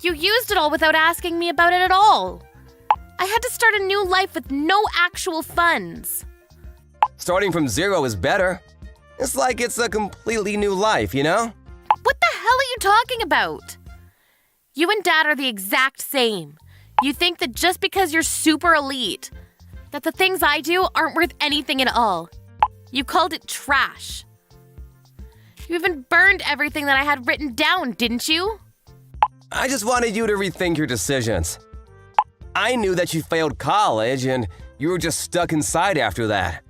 You used it all without asking me about it at all. I had to start a new life with no actual funds. Starting from zero is better. It's like it's a completely new life, you know? What the hell are you talking about? You and Dad are the exact same. You think that just because you're super elite, that the things I do aren't worth anything at all. You called it trash. You even burned everything that I had written down, didn't you? I just wanted you to rethink your decisions. I knew that you failed college and you were just stuck inside after that.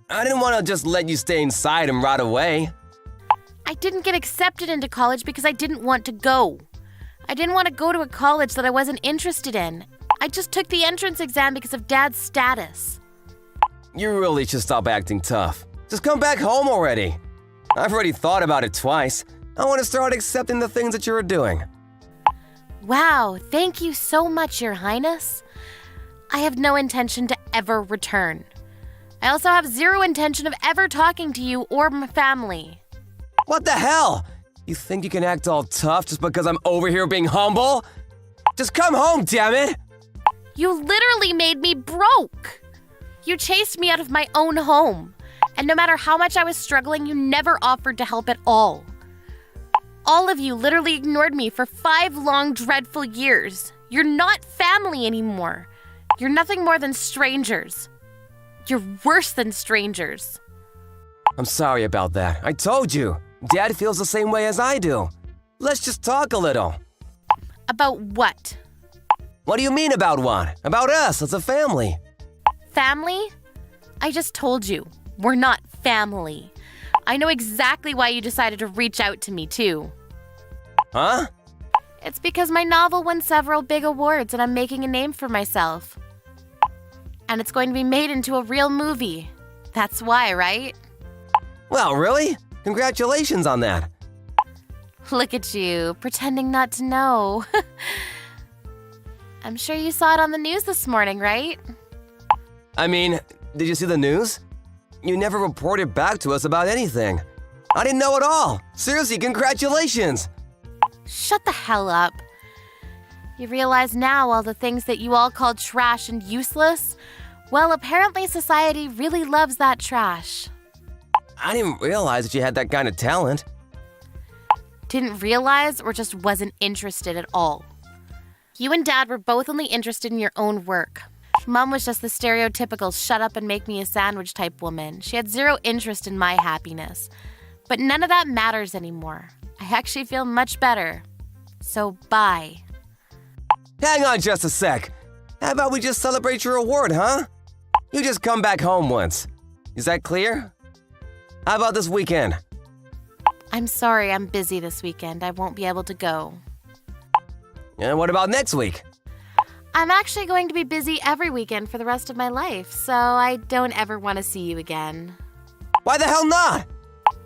I didn't want to just let you stay inside and rot away. I didn't get accepted into college because I didn't want to go. I didn't want to go to a college that I wasn't interested in. I just took the entrance exam because of Dad's status. You really should stop acting tough. Just come back home already. I've already thought about it twice. I want to start accepting the things that you're doing. Wow, thank you so much, Your Highness. I have no intention to ever return. I also have zero intention of ever talking to you or my family. What the hell? You think you can act all tough just because I'm over here being humble? Just come home, damn it! You literally made me broke. You chased me out of my own home. And no matter how much I was struggling, you never offered to help at all. All of you literally ignored me for 5 long, dreadful years. You're not family anymore. You're nothing more than strangers. You're worse than strangers. I'm sorry about that. I told you. Dad feels the same way as I do. Let's just talk a little. About what? What do you mean about what? About us as a family. Family? I just told you, we're not family. I know exactly why you decided to reach out to me, too. Huh? It's because my novel won several big awards and I'm making a name for myself. And it's going to be made into a real movie. That's why, right? Well, really? Congratulations on that. Look at you, pretending not to know. I'm sure you saw it on the news this morning, right? I mean, did you see the news? You never reported back to us about anything. I didn't know at all. Seriously, congratulations. Shut the hell up. You realize now all the things that you all called trash and useless? Well, apparently society really loves that trash. I didn't realize that you had that kind of talent. Didn't realize or just wasn't interested at all. You and Dad were both only interested in your own work. Mom was just the stereotypical shut up and make me a sandwich type woman. She had zero interest in my happiness. But none of that matters anymore. I actually feel much better. So bye. Hang on just a sec. How about we just celebrate your award, huh? You just come back home once. Is that clear? How about this weekend? I'm sorry, I'm busy this weekend. I won't be able to go. And what about next week? I'm actually going to be busy every weekend for the rest of my life, so I don't ever want to see you again. Why the hell not?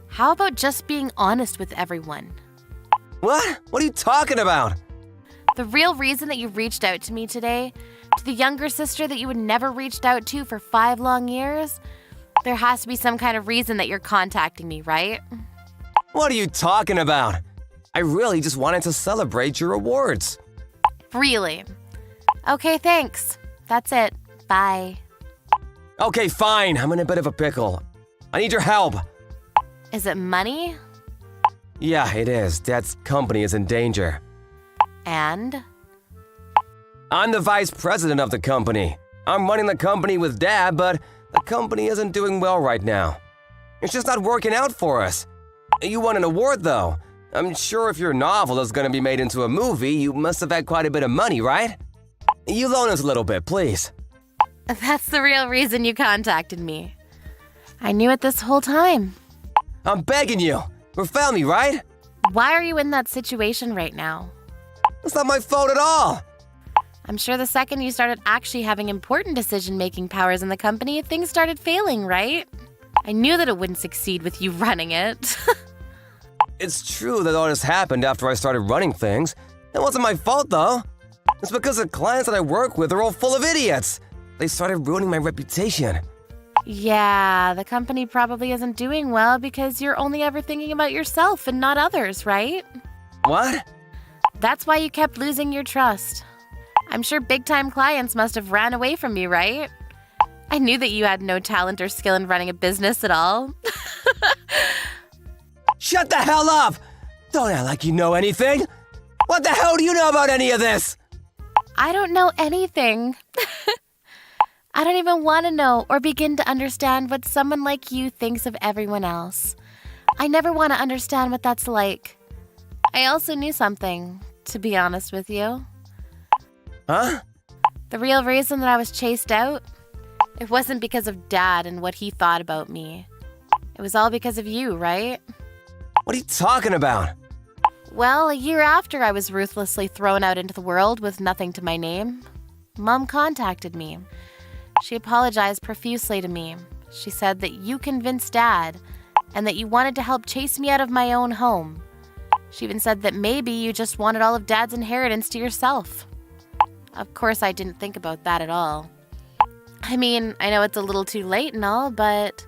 How about just being honest with everyone? What? What are you talking about? The real reason that you reached out to me today, to the younger sister that you had never reached out to for 5 long years, there has to be some kind of reason that you're contacting me, right? What are you talking about? I really just wanted to celebrate your awards. Really? Okay, thanks. That's it. Bye. Okay, fine. I'm in a bit of a pickle. I need your help. Is it money? Yeah, it is. Dad's company is in danger. And? I'm the vice president of the company. I'm running the company with Dad, but the company isn't doing well right now. It's just not working out for us. You won an award, though. I'm sure if your novel is going to be made into a movie, you must have had quite a bit of money, right? You loan us a little bit, please. That's the real reason you contacted me. I knew it this whole time. I'm begging you. We're family, right? Why are you in that situation right now? It's not my fault at all. I'm sure the second you started actually having important decision-making powers in the company, things started failing, right? I knew that it wouldn't succeed with you running it. It's true that all this happened after I started running things. It wasn't my fault, though. It's because the clients that I work with are all full of idiots. They started ruining my reputation. Yeah, the company probably isn't doing well because you're only ever thinking about yourself and not others, right? What? That's why you kept losing your trust. I'm sure big-time clients must have ran away from you, right? I knew that you had no talent or skill in running a business at all. Shut the hell up! Don't act like you know anything. What the hell do you know about any of this? I don't know anything. I don't even want to know or begin to understand what someone like you thinks of everyone else. I never want to understand what that's like. I also knew something, to be honest with you. Huh? The real reason that I was chased out, it wasn't because of Dad and what he thought about me. It was all because of you, right? What are you talking about? Well, a year after I was ruthlessly thrown out into the world with nothing to my name, Mom contacted me. She apologized profusely to me. She said that you convinced Dad, and that you wanted to help chase me out of my own home. She even said that maybe you just wanted all of Dad's inheritance to yourself. Of course, I didn't think about that at all. I mean, I know it's a little too late and all, but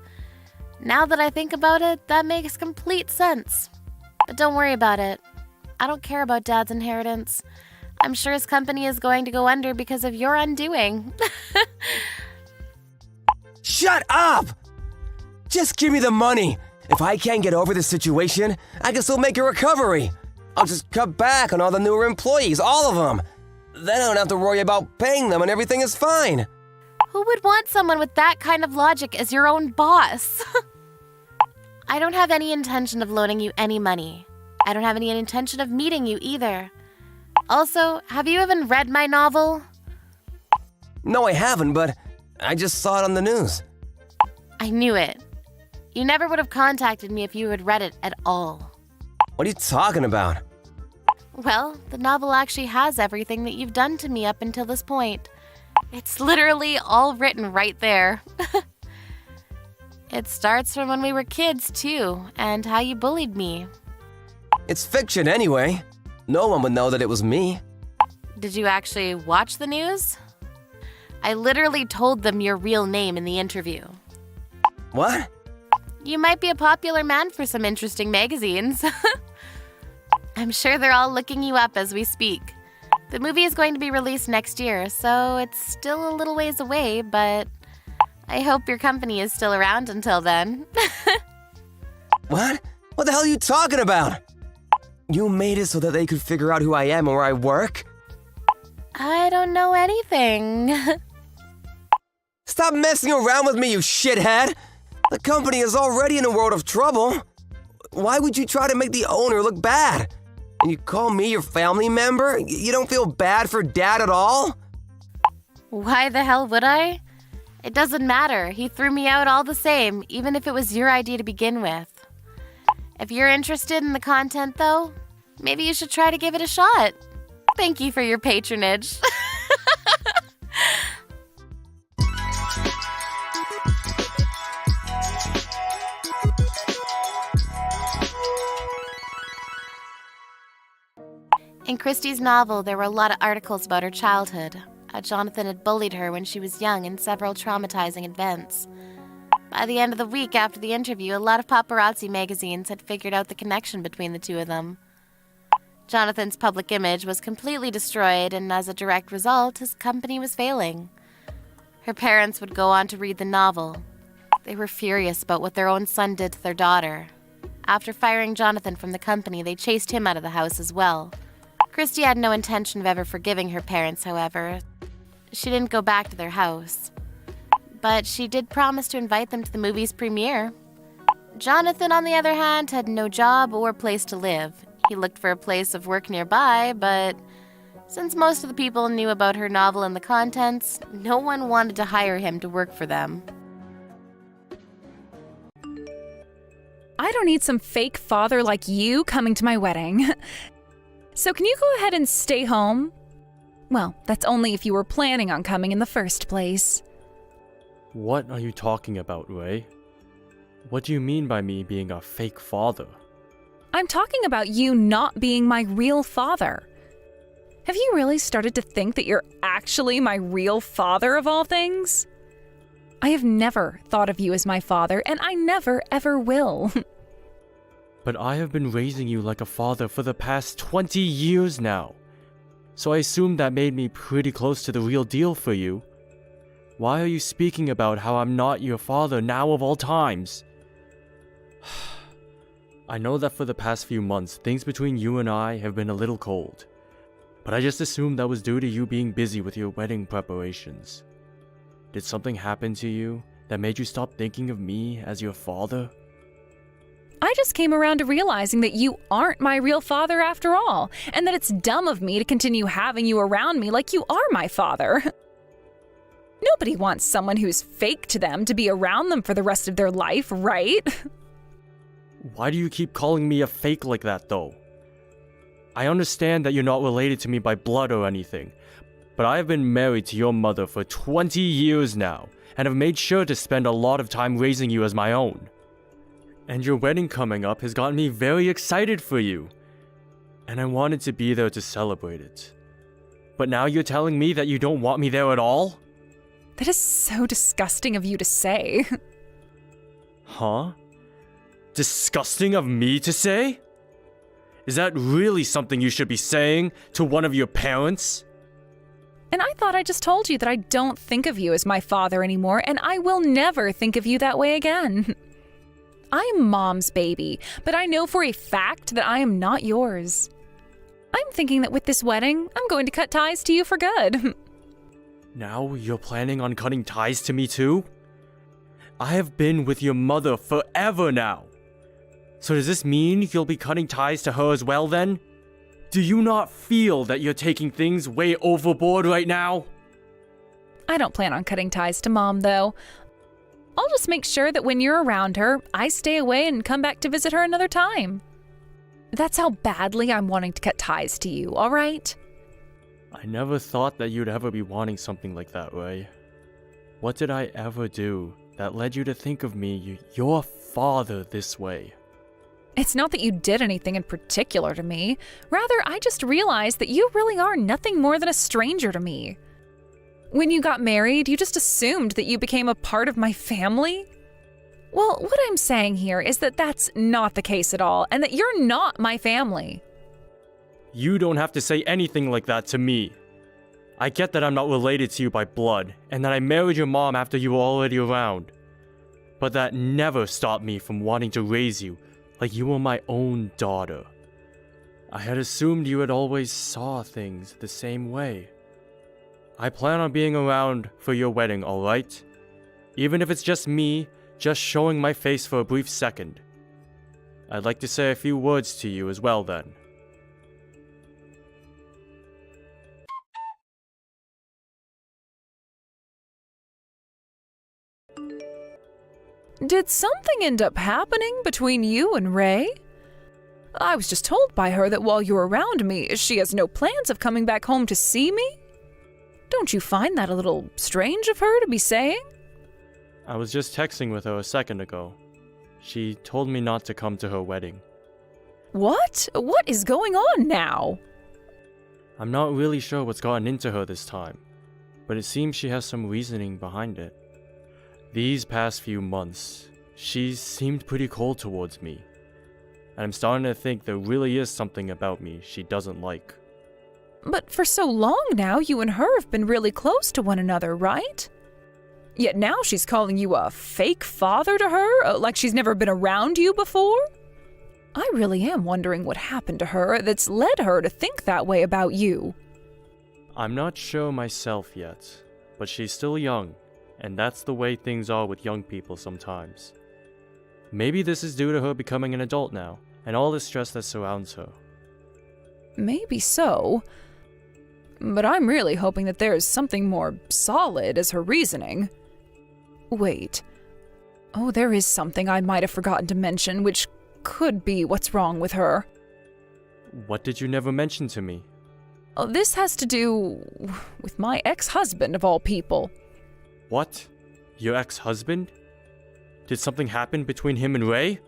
now that I think about it, that makes complete sense. But don't worry about it. I don't care about Dad's inheritance. I'm sure his company is going to go under because of your undoing. Shut up! Just give me the money. If I can't get over this situation, I can still make a recovery. I'll just cut back on all the newer employees, all of them. Then I don't have to worry about paying them and everything is fine. Who would want someone with that kind of logic as your own boss? I don't have any intention of loaning you any money. I don't have any intention of meeting you either. Also, have you even read my novel? No, I haven't, but I just saw it on the news. I knew it. You never would have contacted me if you had read it at all. What are you talking about? Well, the novel actually has everything that you've done to me up until this point. It's literally all written right there. It starts from when we were kids, too, and how you bullied me. It's fiction anyway. No one would know that it was me. Did you actually watch the news? I literally told them your real name in the interview. What? You might be a popular man for some interesting magazines. I'm sure they're all looking you up as we speak. The movie is going to be released next year, so it's still a little ways away, but I hope your company is still around until then. What? What the hell are you talking about? You made it so that they could figure out who I am and where I work? I don't know anything. Stop messing around with me, you shithead! The company is already in a world of trouble. Why would you try to make the owner look bad? And you call me your family member? You don't feel bad for Dad at all? Why the hell would I? It doesn't matter. He threw me out all the same, even if it was your idea to begin with. If you're interested in the content, though, maybe you should try to give it a shot. Thank you for your patronage. In Christie's novel, there were a lot of articles about her childhood, how Jonathan had bullied her when she was young and several traumatizing events. By the end of the week after the interview, a lot of paparazzi magazines had figured out the connection between the two of them. Jonathan's public image was completely destroyed, and as a direct result, his company was failing. Her parents would go on to read the novel. They were furious about what their own son did to their daughter. After firing Jonathan from the company, they chased him out of the house as well. Christie had no intention of ever forgiving her parents, however. She didn't go back to their house. But she did promise to invite them to the movie's premiere. Jonathan, on the other hand, had no job or place to live. He looked for a place of work nearby, but since most of the people knew about her novel and the contents, no one wanted to hire him to work for them. I don't need some fake father like you coming to my wedding. So can you go ahead and stay home? Well, that's only if you were planning on coming in the first place. What are you talking about, Ray? What do you mean by me being a fake father? I'm talking about you not being my real father. Have you really started to think that you're actually my real father of all things? I have never thought of you as my father, and I never ever will. But I have been raising you like a father for the past 20 years now. So I assume that made me pretty close to the real deal for you. Why are you speaking about how I'm not your father now of all times? I know that for the past few months, things between you and I have been a little cold. But I just assumed that was due to you being busy with your wedding preparations. Did something happen to you that made you stop thinking of me as your father? I just came around to realizing that you aren't my real father after all, and that it's dumb of me to continue having you around me like you are my father. Nobody wants someone who's fake to them to be around them for the rest of their life, right? Why do you keep calling me a fake like that, though? I understand that you're not related to me by blood or anything, but I have been married to your mother for 20 years now, and have made sure to spend a lot of time raising you as my own. And your wedding coming up has gotten me very excited for you. And I wanted to be there to celebrate it. But now you're telling me that you don't want me there at all? That is so disgusting of you to say. Huh? Disgusting of me to say? Is that really something you should be saying to one of your parents? And I thought I just told you that I don't think of you as my father anymore, and I will never think of you that way again. I am Mom's baby, but I know for a fact that I am not yours. I'm thinking that with this wedding, I'm going to cut ties to you for good. Now you're planning on cutting ties to me too? I have been with your mother forever now. So does this mean you'll be cutting ties to her as well then? Do you not feel that you're taking things way overboard right now? I don't plan on cutting ties to Mom, though. I'll just make sure that when you're around her, I stay away and come back to visit her another time. That's how badly I'm wanting to cut ties to you, all right? I never thought that you'd ever be wanting something like that, Ray. What did I ever do that led you to think of me, your father, this way? It's not that you did anything in particular to me. Rather, I just realized that you really are nothing more than a stranger to me. When you got married, you just assumed that you became a part of my family? Well, what I'm saying here is that that's not the case at all, and that you're not my family. You don't have to say anything like that to me. I get that I'm not related to you by blood, and that I married your mom after you were already around. But that never stopped me from wanting to raise you like you were my own daughter. I had assumed you had always saw things the same way. I plan on being around for your wedding, alright? Even if it's just me, just showing my face for a brief second. I'd like to say a few words to you as well then. Did something end up happening between you and Ray? I was just told by her that while you're around me, she has no plans of coming back home to see me. Don't you find that a little strange of her to be saying? I was just texting with her a second ago. She told me not to come to her wedding. What? What is going on now? I'm not really sure what's gotten into her this time, but it seems she has some reasoning behind it. These past few months, she's seemed pretty cold towards me, and I'm starting to think there really is something about me she doesn't like. But for so long now, you and her have been really close to one another, right? Yet now she's calling you a fake father to her, like she's never been around you before? I really am wondering what happened to her that's led her to think that way about you. I'm not sure myself yet, but she's still young, and that's the way things are with young people sometimes. Maybe this is due to her becoming an adult now, and all the stress that surrounds her. Maybe so. But I'm really hoping that there's something more solid as her reasoning. Wait. Oh, there is something I might have forgotten to mention, which could be what's wrong with her. What did you never mention to me? Oh, this has to do with my ex-husband, of all people. What? Your ex-husband? Did something happen between him and Ray?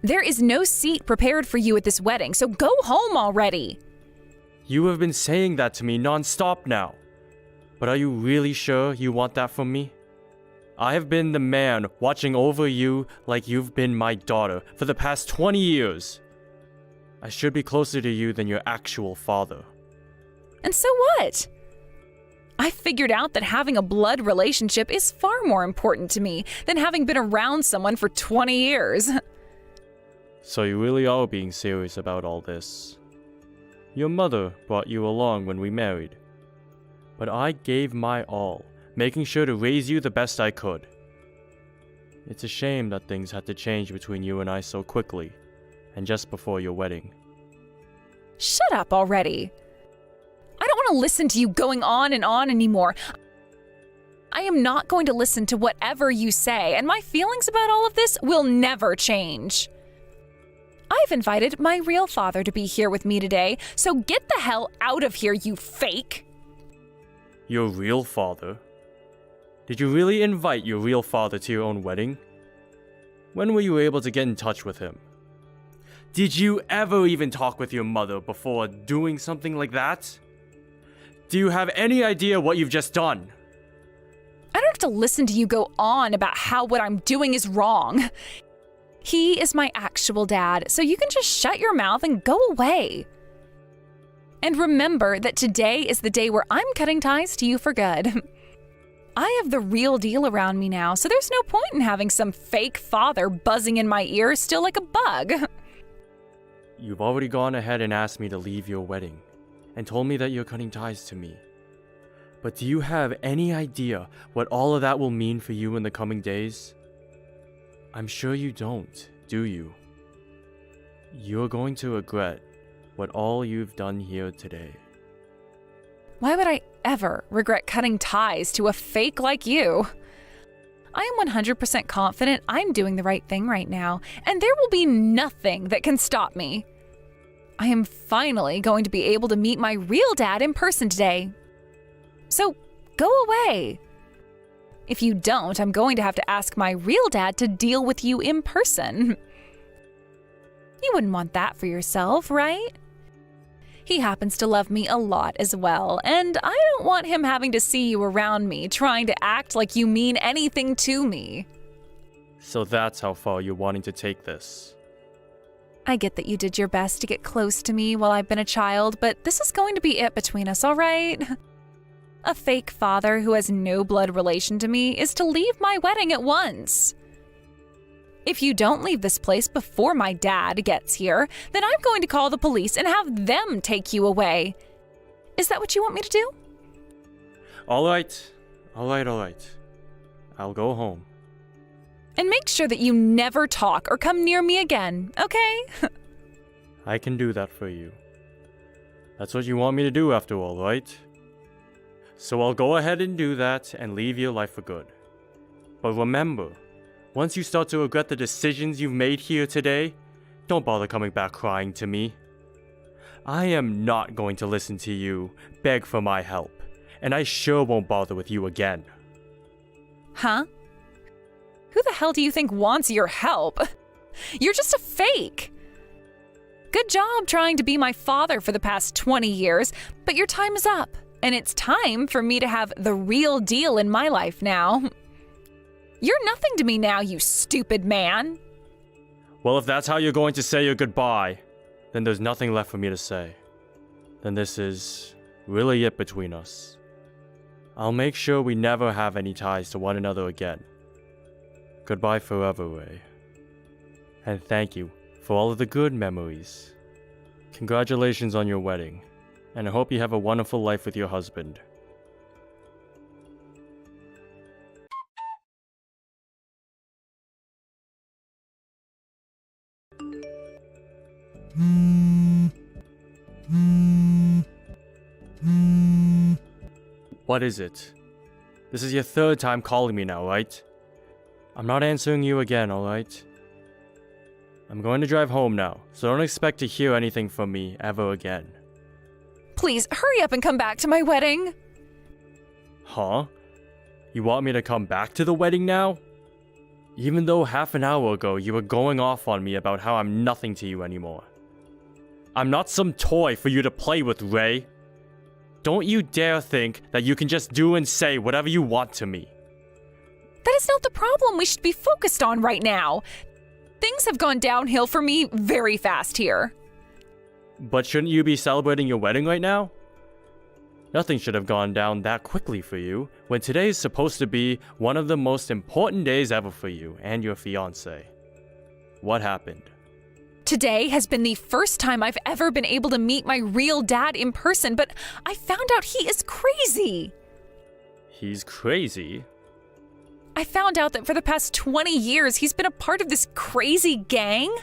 There is no seat prepared for you at this wedding, so go home already. You have been saying that to me non-stop now. But are you really sure you want that from me? I have been the man watching over you like you've been my daughter for the past 20 years. I should be closer to you than your actual father. And so what? I figured out that having a blood relationship is far more important to me than having been around someone for 20 years. So you really are being serious about all this. Your mother brought you along when we married. But I gave my all, making sure to raise you the best I could. It's a shame that things had to change between you and I so quickly, and just before your wedding. Shut up already. I don't want to listen to you going on anymore. I am not going to listen to whatever you say, and my feelings about all of this will never change. I've invited my real father to be here with me today, so get the hell out of here, you fake! Your real father? Did you really invite your real father to your own wedding? When were you able to get in touch with him? Did you ever even talk with your mother before doing something like that? Do you have any idea what you've just done? I don't have to listen to you go on about how what I'm doing is wrong. He is my actual dad, so you can just shut your mouth and go away. And remember that today is the day where I'm cutting ties to you for good. I have the real deal around me now, so there's no point in having some fake father buzzing in my ear still like a bug. You've already gone ahead and asked me to leave your wedding, and told me that you're cutting ties to me. But do you have any idea what all of that will mean for you in the coming days? I'm sure you don't, do you? You're going to regret what all you've done here today. Why would I ever regret cutting ties to a fake like you? I am 100% confident I'm doing the right thing right now, and there will be nothing that can stop me. I am finally going to be able to meet my real dad in person today. So, go away. If you don't, I'm going to have to ask my real dad to deal with you in person. You wouldn't want that for yourself, right? He happens to love me a lot as well, and I don't want him having to see you around me trying to act like you mean anything to me. So that's how far you're wanting to take this. I get that you did your best to get close to me while I've been a child, but this is going to be it between us, all right? A fake father who has no blood relation to me is to leave my wedding at once. If you don't leave this place before my dad gets here, then I'm going to call the police and have them take you away. Is that what you want me to do? All right. I'll go home. And make sure that you never talk or come near me again, okay? I can do that for you. That's what you want me to do after all, right? So I'll go ahead and do that and leave your life for good. But remember, once you start to regret the decisions you've made here today, don't bother coming back crying to me. I am not going to listen to you beg for my help, and I sure won't bother with you again. Huh? Who the hell do you think wants your help? You're just a fake. Good job trying to be my father for the past 20 years, but your time is up, and it's time for me to have the real deal in my life now. You're nothing to me now, you stupid man. Well, if that's how you're going to say your goodbye, then there's nothing left for me to say. Then this is really it between us. I'll make sure we never have any ties to one another again. Goodbye forever, Ray. And thank you for all of the good memories. Congratulations on your wedding, and I hope you have a wonderful life with your husband. What is it? This is your third time calling me now, right? I'm not answering you again, alright? I'm going to drive home now, so don't expect to hear anything from me ever again. Please, hurry up and come back to my wedding. Huh? You want me to come back to the wedding now? Even though half an hour ago you were going off on me about how I'm nothing to you anymore. I'm not some toy for you to play with, Ray. Don't you dare think that you can just do and say whatever you want to me. That is not the problem we should be focused on right now. Things have gone downhill for me very fast here. But shouldn't you be celebrating your wedding right now? Nothing should have gone down that quickly for you, when today is supposed to be one of the most important days ever for you and your fiancé. What happened? Today has been the first time I've ever been able to meet my real dad in person, but I found out he is crazy. He's crazy? I found out that for the past 20 years, he's been a part of this crazy gang.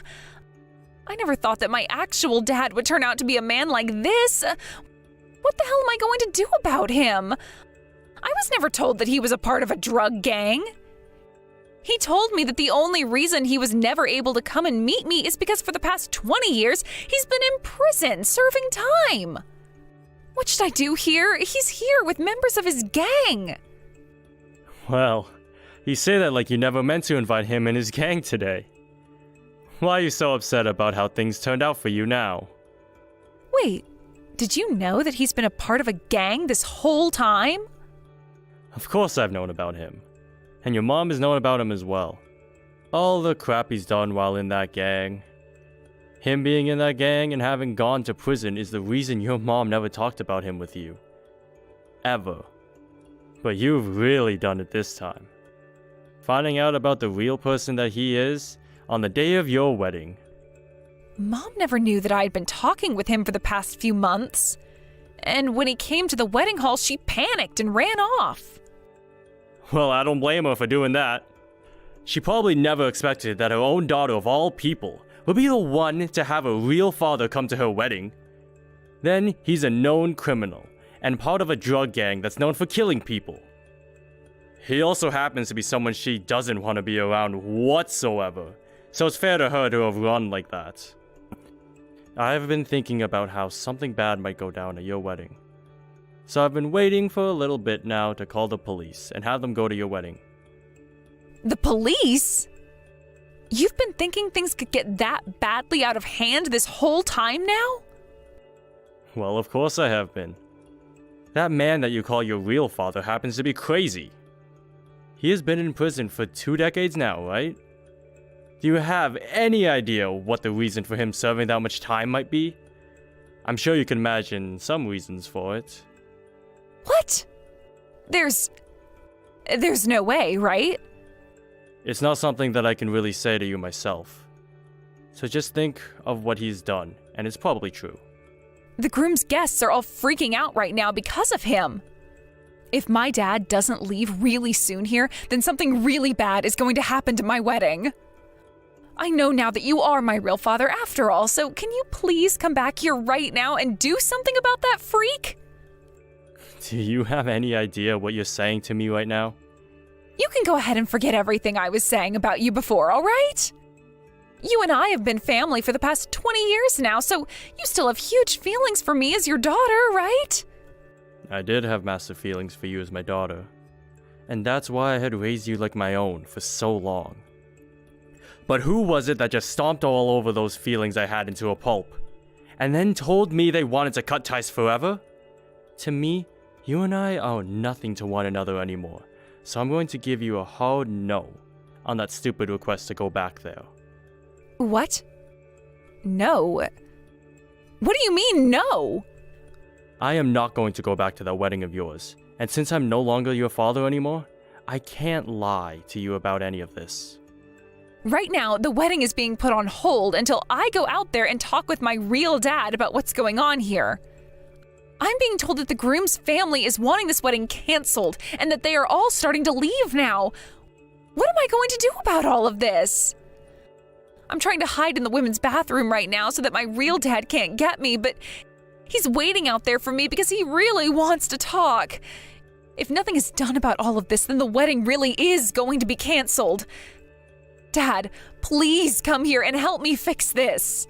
I never thought that my actual dad would turn out to be a man like this. What the hell am I going to do about him? I was never told that he was a part of a drug gang. He told me that the only reason he was never able to come and meet me is because for the past 20 years, he's been in prison serving time. What should I do here? He's here with members of his gang. Well, you say that like you never meant to invite him and his gang today. Why are you so upset about how things turned out for you now? Wait, did you know that he's been a part of a gang this whole time? Of course I've known about him. And your mom has known about him as well. All the crap he's done while in that gang. Him being in that gang and having gone to prison is the reason your mom never talked about him with you. Ever. But you've really done it this time. Finding out about the real person that he is on the day of your wedding. Mom never knew that I had been talking with him for the past few months. And when he came to the wedding hall, she panicked and ran off. Well, I don't blame her for doing that. She probably never expected that her own daughter of all people would be the one to have a real father come to her wedding. Then he's a known criminal and part of a drug gang that's known for killing people. He also happens to be someone she doesn't want to be around whatsoever, so it's fair to her to have run like that. I've been thinking about how something bad might go down at your wedding. So I've been waiting for a little bit now to call the police and have them go to your wedding. The police? You've been thinking things could get that badly out of hand this whole time now? Well, of course I have been. That man that you call your real father happens to be crazy. He has been in prison for 2 decades now, right? Do you have any idea what the reason for him serving that much time might be? I'm sure you can imagine some reasons for it. What? There's no way, right? It's not something that I can really say to you myself. So just think of what he's done, and it's probably true. The groom's guests are all freaking out right now because of him. If my dad doesn't leave really soon here, then something really bad is going to happen to my wedding. I know now that you are my real father after all, so can you please come back here right now and do something about that freak? Do you have any idea what you're saying to me right now? You can go ahead and forget everything I was saying about you before, all right? You and I have been family for the past 20 years now, so you still have huge feelings for me as your daughter, right? I did have massive feelings for you as my daughter. And that's why I had raised you like my own for so long. But who was it that just stomped all over those feelings I had into a pulp? And then told me they wanted to cut ties forever? To me, you and I are nothing to one another anymore. So I'm going to give you a hard no on that stupid request to go back there. What? No. What do you mean, no? I am not going to go back to that wedding of yours. And since I'm no longer your father anymore, I can't lie to you about any of this. Right now, the wedding is being put on hold until I go out there and talk with my real dad about what's going on here. I'm being told that the groom's family is wanting this wedding canceled and that they are all starting to leave now. What am I going to do about all of this? I'm trying to hide in the women's bathroom right now so that my real dad can't get me, but he's waiting out there for me because he really wants to talk. If nothing is done about all of this, then the wedding really is going to be canceled. Dad, please come here and help me fix this.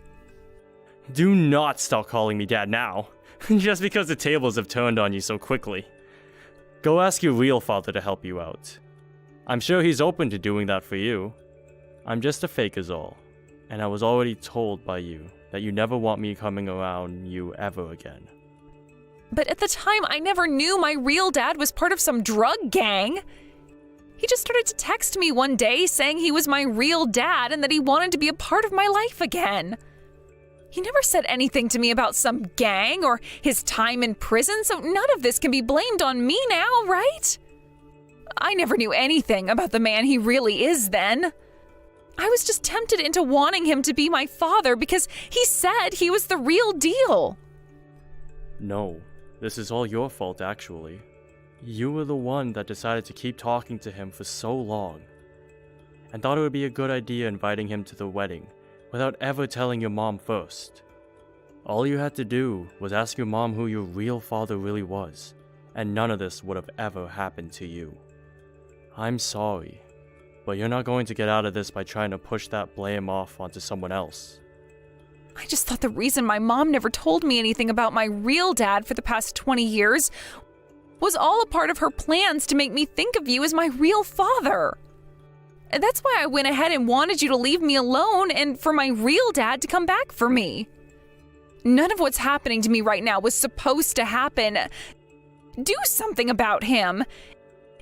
Do not start calling me dad now, just because the tables have turned on you so quickly. Go ask your real father to help you out. I'm sure he's open to doing that for you. I'm just a fake is all, and I was already told by you that you never want me coming around you ever again. But at the time, I never knew my real dad was part of some drug gang. He just started to text me one day saying he was my real dad and that he wanted to be a part of my life again. He never said anything to me about some gang or his time in prison, so none of this can be blamed on me now, right? I never knew anything about the man he really is then. I was just tempted into wanting him to be my father because he said he was the real deal. No, this is all your fault actually. You were the one that decided to keep talking to him for so long, and thought it would be a good idea inviting him to the wedding without ever telling your mom first. All you had to do was ask your mom who your real father really was, and none of this would have ever happened to you. I'm sorry, But you're not going to get out of this by trying to push that blame off onto someone else. I just thought the reason my mom never told me anything about my real dad for the past 20 years was all a part of her plans to make me think of you as my real father. And that's why I went ahead and wanted you to leave me alone and for my real dad to come back for me. None of what's happening to me right now was supposed to happen. Do something about him.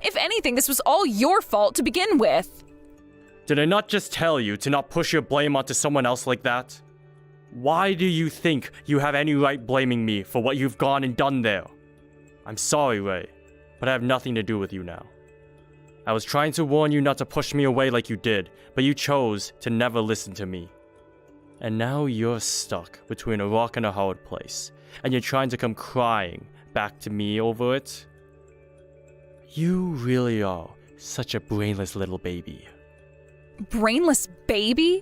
If anything, this was all your fault to begin with. Did I not just tell you to not push your blame onto someone else like that? Why do you think you have any right blaming me for what you've gone and done there? I'm sorry, Ray, but I have nothing to do with you now. I was trying to warn you not to push me away like you did, but you chose to never listen to me. And now you're stuck between a rock and a hard place, and you're trying to come crying back to me over it? You really are such a brainless little baby. Brainless baby?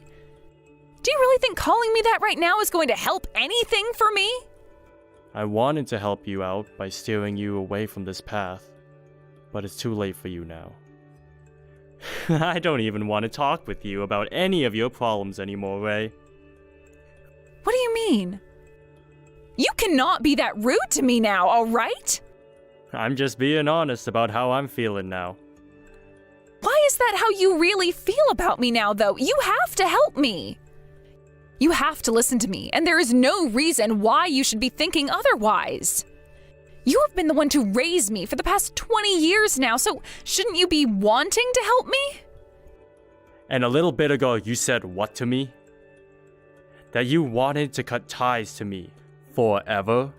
Do you really think calling me that right now is going to help anything for me? I wanted to help you out by steering you away from this path, but it's too late for you now. I don't even want to talk with you about any of your problems anymore, Ray. What do you mean? You cannot be that rude to me now, all right? I'm just being honest about how I'm feeling now. Why is that how you really feel about me now, though? You have to help me. You have to listen to me, and there is no reason why you should be thinking otherwise. You have been the one to raise me for the past 20 years now, so shouldn't you be wanting to help me? And a little bit ago, you said what to me? That you wanted to cut ties to me forever?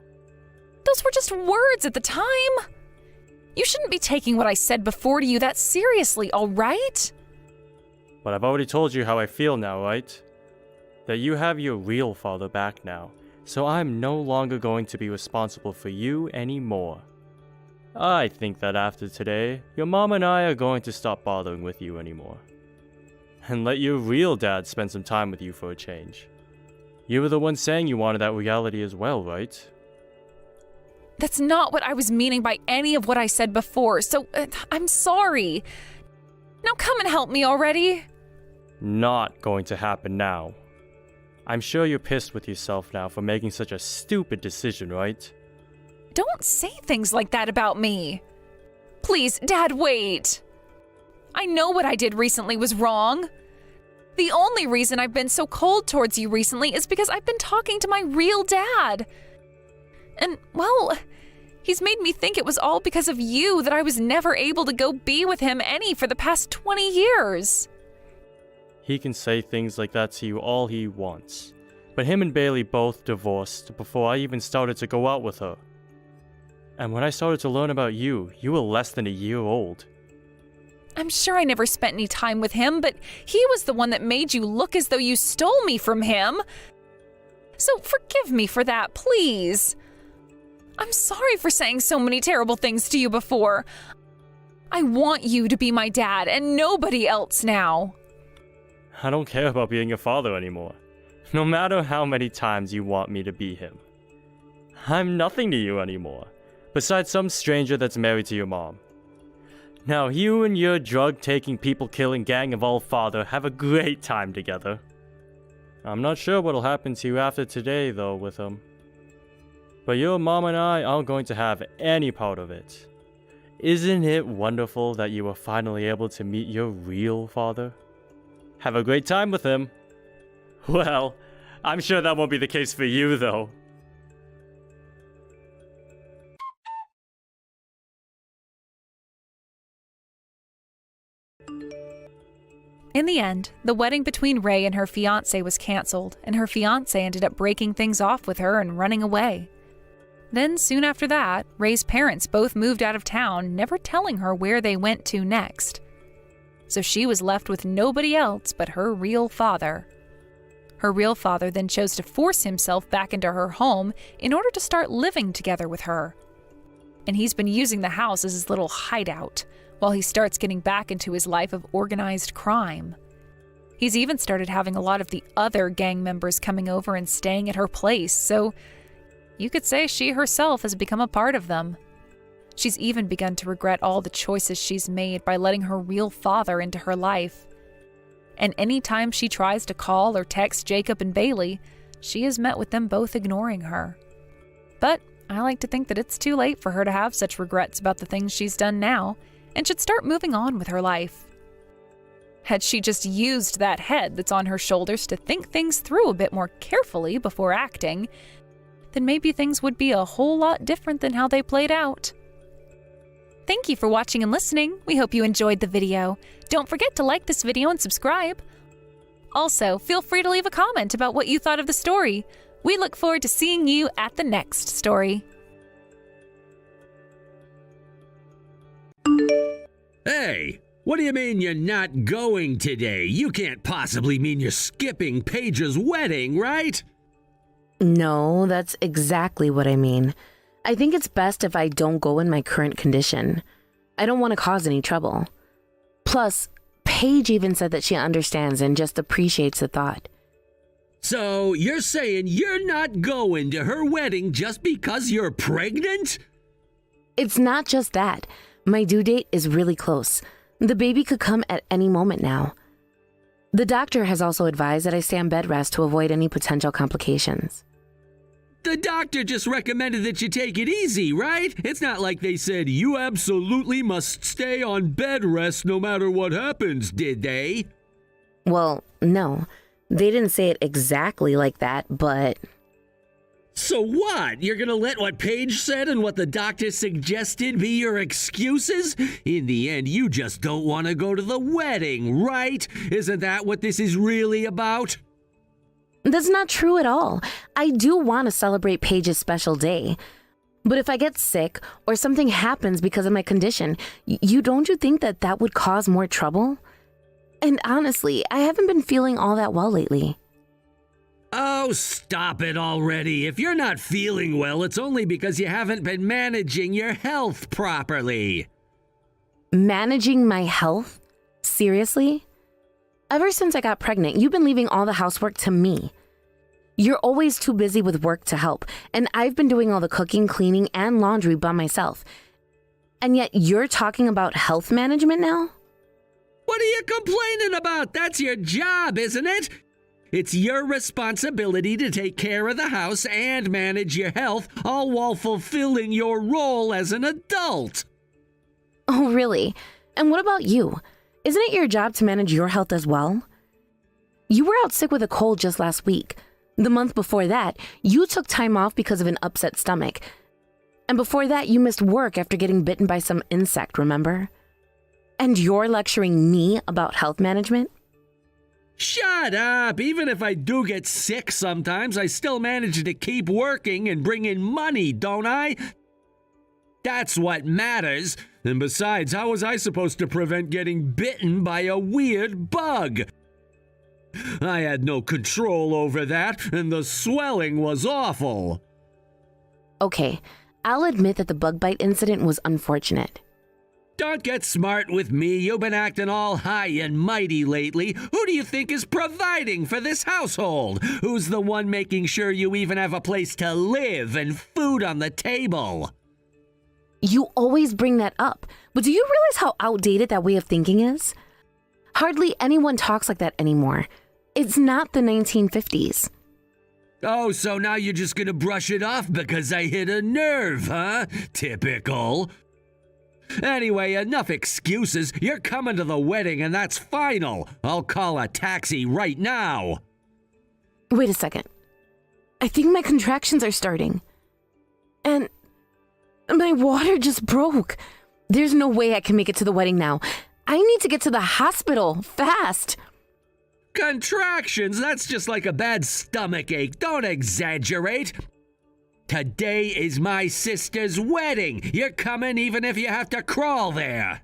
Those were just words at the time. You shouldn't be taking what I said before to you that seriously, all right? But I've already told you how I feel now, right? That you have your real father back now, so I'm no longer going to be responsible for you anymore. I think that after today, your mom and I are going to stop bothering with you anymore. And let your real dad spend some time with you for a change. You were the one saying you wanted that reality as well, right? That's not what I was meaning by any of what I said before, so I'm sorry. Now come and help me already. Not going to happen now. I'm sure you're pissed with yourself now for making such a stupid decision, right? Don't say things like that about me. Please, Dad, wait. I know what I did recently was wrong. The only reason I've been so cold towards you recently is because I've been talking to my real dad. And, well, he's made me think it was all because of you that I was never able to go be with him any for the past 20 years. He can say things like that to you all he wants. But him and Bailey both divorced before I even started to go out with her. And when I started to learn about you, you were less than a year old. I'm sure I never spent any time with him, but he was the one that made you look as though you stole me from him. So forgive me for that, please. I'm sorry for saying so many terrible things to you before. I want you to be my dad and nobody else now. I don't care about being your father anymore. No matter how many times you want me to be him. I'm nothing to you anymore, besides some stranger that's married to your mom. Now you and your drug-taking, people-killing gang of all father have a great time together. I'm not sure what'll happen to you after today, though, with him. But your mom and I aren't going to have any part of it. Isn't it wonderful that you were finally able to meet your real father? Have a great time with him. Well, I'm sure that won't be the case for you, though. In the end, the wedding between Ray and her fiancé was canceled, and her fiancé ended up breaking things off with her and running away. Then, soon after that, Ray's parents both moved out of town, never telling her where they went to next. So she was left with nobody else but her real father. Her real father then chose to force himself back into her home in order to start living together with her. And he's been using the house as his little hideout, while he starts getting back into his life of organized crime. He's even started having a lot of the other gang members coming over and staying at her place, so you could say she herself has become a part of them. She's even begun to regret all the choices she's made by letting her real father into her life. And any time she tries to call or text Jacob and Bailey, she is met with them both ignoring her. But I like to think that it's too late for her to have such regrets about the things she's done now, and should start moving on with her life. Had she just used that head that's on her shoulders to think things through a bit more carefully before acting, then maybe things would be a whole lot different than how they played out. Thank you for watching and listening. We hope you enjoyed the video. Don't forget to like this video and subscribe. Also, feel free to leave a comment about what you thought of the story. We look forward to seeing you at the next story. Hey, what do you mean you're not going today? You can't possibly mean you're skipping Paige's wedding, right? No, that's exactly what I mean. I think it's best if I don't go in my current condition. I don't want to cause any trouble. Plus, Paige even said that she understands and just appreciates the thought. So you're saying you're not going to her wedding just because you're pregnant? It's not just that. My due date is really close. The baby could come at any moment now. The doctor has also advised that I stay on bed rest to avoid any potential complications. The doctor just recommended that you take it easy, right? It's not like they said you absolutely must stay on bed rest no matter what happens, did they? Well, no. They didn't say it exactly like that, but... So what? You're gonna let what Paige said and what the doctor suggested be your excuses? In the end, you just don't want to go to the wedding, right? Isn't that what this is really about? That's not true at all. I do want to celebrate Paige's special day. But if I get sick or something happens because of my condition, don't you think that that would cause more trouble? And honestly, I haven't been feeling all that well lately. Oh, stop it already. If you're not feeling well, it's only because you haven't been managing your health properly. Managing my health? Seriously? Ever since I got pregnant, you've been leaving all the housework to me. You're always too busy with work to help, and I've been doing all the cooking, cleaning, and laundry by myself. And yet you're talking about health management now? What are you complaining about? That's your job, isn't it? It's your responsibility to take care of the house and manage your health, all while fulfilling your role as an adult. Oh, really? And what about you? Isn't it your job to manage your health as well? You were out sick with a cold just last week. The month before that, you took time off because of an upset stomach. And before that, you missed work after getting bitten by some insect, remember? And you're lecturing me about health management? Shut up! Even if I do get sick sometimes, I still manage to keep working and bring in money, don't I? That's what matters. And besides, how was I supposed to prevent getting bitten by a weird bug? I had no control over that, and the swelling was awful. Okay, I'll admit that the bug bite incident was unfortunate. Don't get smart with me. You've been acting all high and mighty lately. Who do you think is providing for this household? Who's the one making sure you even have a place to live and food on the table? You always bring that up, but do you realize how outdated that way of thinking is? Hardly anyone talks like that anymore. It's not the 1950s. Oh, so now you're just gonna brush it off because I hit a nerve, huh? Typical. Anyway, enough excuses. You're coming to the wedding and that's final. I'll call a taxi right now. Wait a second. I think my contractions are starting. And my water just broke. There's no way I can make it to the wedding now. I need to get to the hospital fast. Contractions? That's just like a bad stomach ache. Don't exaggerate. Today is my sister's wedding. You're coming even if you have to crawl there.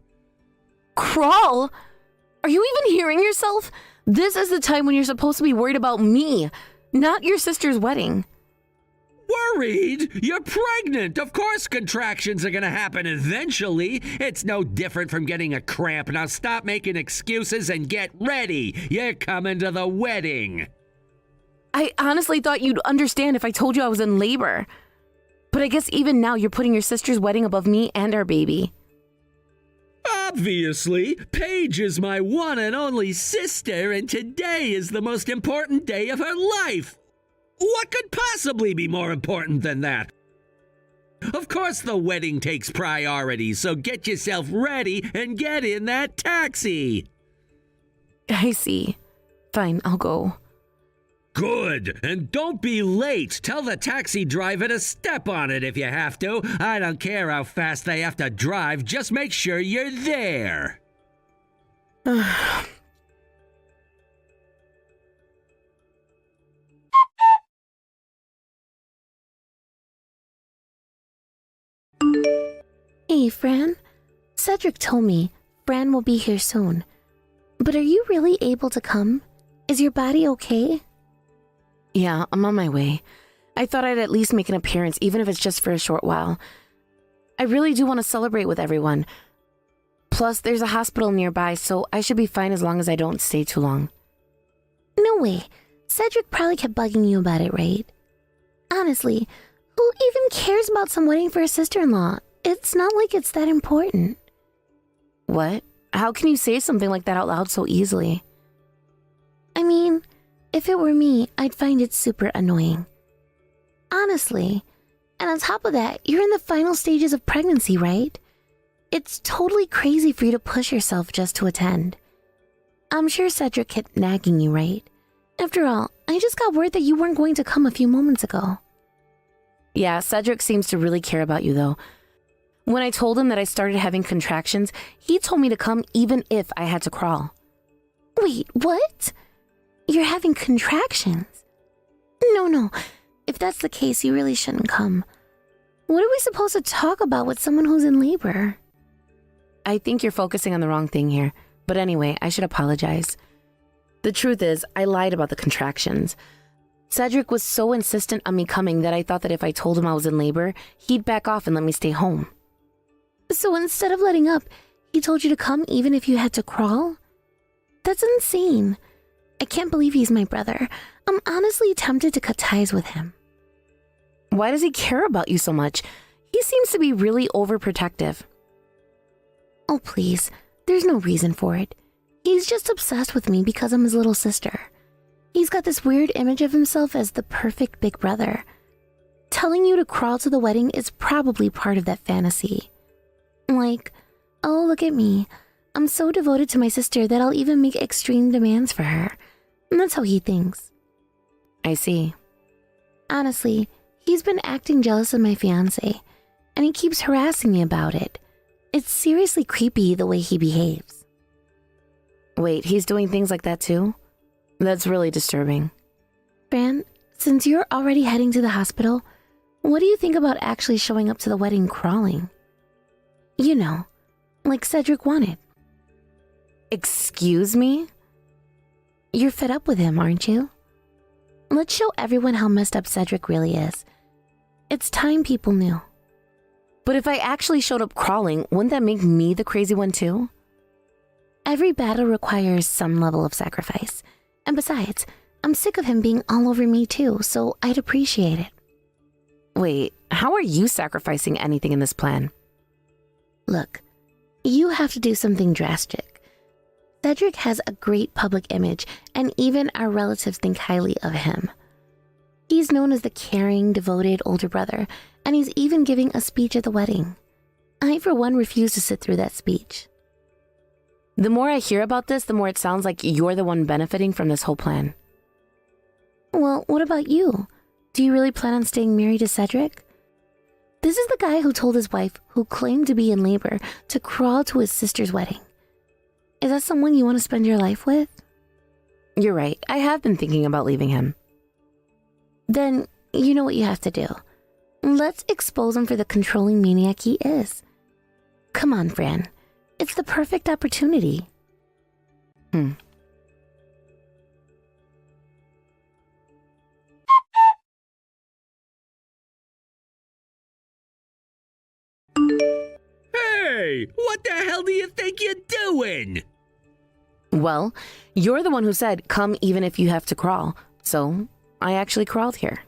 Crawl? Are you even hearing yourself? This is the time when you're supposed to be worried about me, not your sister's wedding. Worried? You're pregnant. Of course contractions are gonna happen eventually. It's no different from getting a cramp. Now stop making excuses and get ready. You're coming to the wedding. I honestly thought you'd understand if I told you I was in labor. But I guess even now you're putting your sister's wedding above me and our baby. Obviously, Paige is my one and only sister, and today is the most important day of her life. What could possibly be more important than that? Of course the wedding takes priority, so get yourself ready and get in that taxi. I see. Fine, I'll go. Good, and don't be late. Tell the taxi driver to step on it if you have to. I don't care how fast they have to drive, just make sure you're there. Hey, Fran. Cedric told me Fran will be here soon. But are you really able to come? Is your body okay? Yeah, I'm on my way. I thought I'd at least make an appearance, even if it's just for a short while. I really do want to celebrate with everyone. Plus, there's a hospital nearby, so I should be fine as long as I don't stay too long. No way. Cedric probably kept bugging you about it, right? Honestly, who even cares about some wedding for a sister-in-law? It's not like it's that important. What? How can you say something like that out loud so easily? I mean, if it were me, I'd find it super annoying. Honestly. And on top of that, you're in the final stages of pregnancy, right? It's totally crazy for you to push yourself just to attend. I'm sure Cedric kept nagging you, right? After all, I just got word that you weren't going to come a few moments ago. Yeah, Cedric seems to really care about you, though. When I told him that I started having contractions, he told me to come even if I had to crawl. Wait, what? You're having contractions? No. If that's the case, you really shouldn't come. What are we supposed to talk about with someone who's in labor? I think you're focusing on the wrong thing here. But anyway, I should apologize. The truth is, I lied about the contractions. Cedric was so insistent on me coming that I thought that if I told him I was in labor, he'd back off and let me stay home. So instead of letting up, he told you to come even if you had to crawl? That's insane. I can't believe he's my brother. I'm honestly tempted to cut ties with him. Why does he care about you so much? He seems to be really overprotective. Oh, please. There's no reason for it. He's just obsessed with me because I'm his little sister. He's got this weird image of himself as the perfect big brother. Telling you to crawl to the wedding is probably part of that fantasy. Like, oh, look at me. I'm so devoted to my sister that I'll even make extreme demands for her. And that's how he thinks. I see. Honestly, he's been acting jealous of my fiancé, and he keeps harassing me about it. It's seriously creepy the way he behaves. Wait, he's doing things like that too? That's really disturbing. Fran, since you're already heading to the hospital, what do you think about actually showing up to the wedding crawling? You know, like Cedric wanted. Excuse me? You're fed up with him, aren't you? Let's show everyone how messed up Cedric really is. It's time people knew. But if I actually showed up crawling, wouldn't that make me the crazy one too? Every battle requires some level of sacrifice. And besides, I'm sick of him being all over me too, so I'd appreciate it. Wait, how are you sacrificing anything in this plan? Look, you have to do something drastic. Cedric has a great public image, and even our relatives think highly of him. He's known as the caring, devoted older brother, and he's even giving a speech at the wedding. I, for one, refuse to sit through that speech. The more I hear about this, the more it sounds like you're the one benefiting from this whole plan. Well, what about you? Do you really plan on staying married to Cedric? This is the guy who told his wife, who claimed to be in labor, to crawl to his sister's wedding. Is that someone you want to spend your life with? You're right. I have been thinking about leaving him. Then, you know what you have to do. Let's expose him for the controlling maniac he is. Come on, Fran. It's the perfect opportunity. Hey, what the hell do you think you're doing? Well, you're the one who said, come even if you have to crawl. So, I actually crawled here.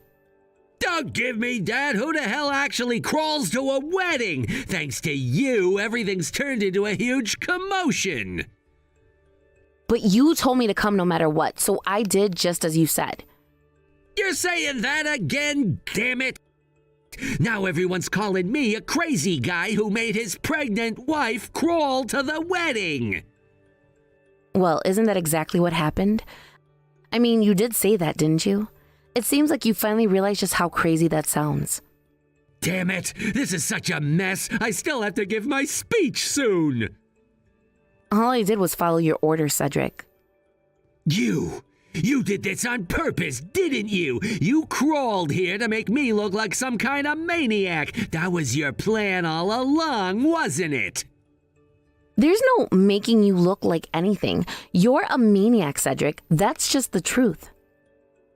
Duh! Oh, give me that. Who the hell actually crawls to a wedding? Thanks to you, everything's turned into a huge commotion. But you told me to come no matter what, so I did just as you said. You're saying that again, damn it. Now everyone's calling me a crazy guy who made his pregnant wife crawl to the wedding. Well, isn't that exactly what happened? I mean, you did say that, didn't you? It seems like you finally realized just how crazy that sounds. Damn it, this is such a mess. I still have to give my speech soon. All I did was follow your order, Cedric. You did this on purpose, didn't you? You crawled here to make me look like some kind of maniac. That was your plan all along, wasn't it? There's no making you look like anything. You're a maniac, Cedric. That's just the truth.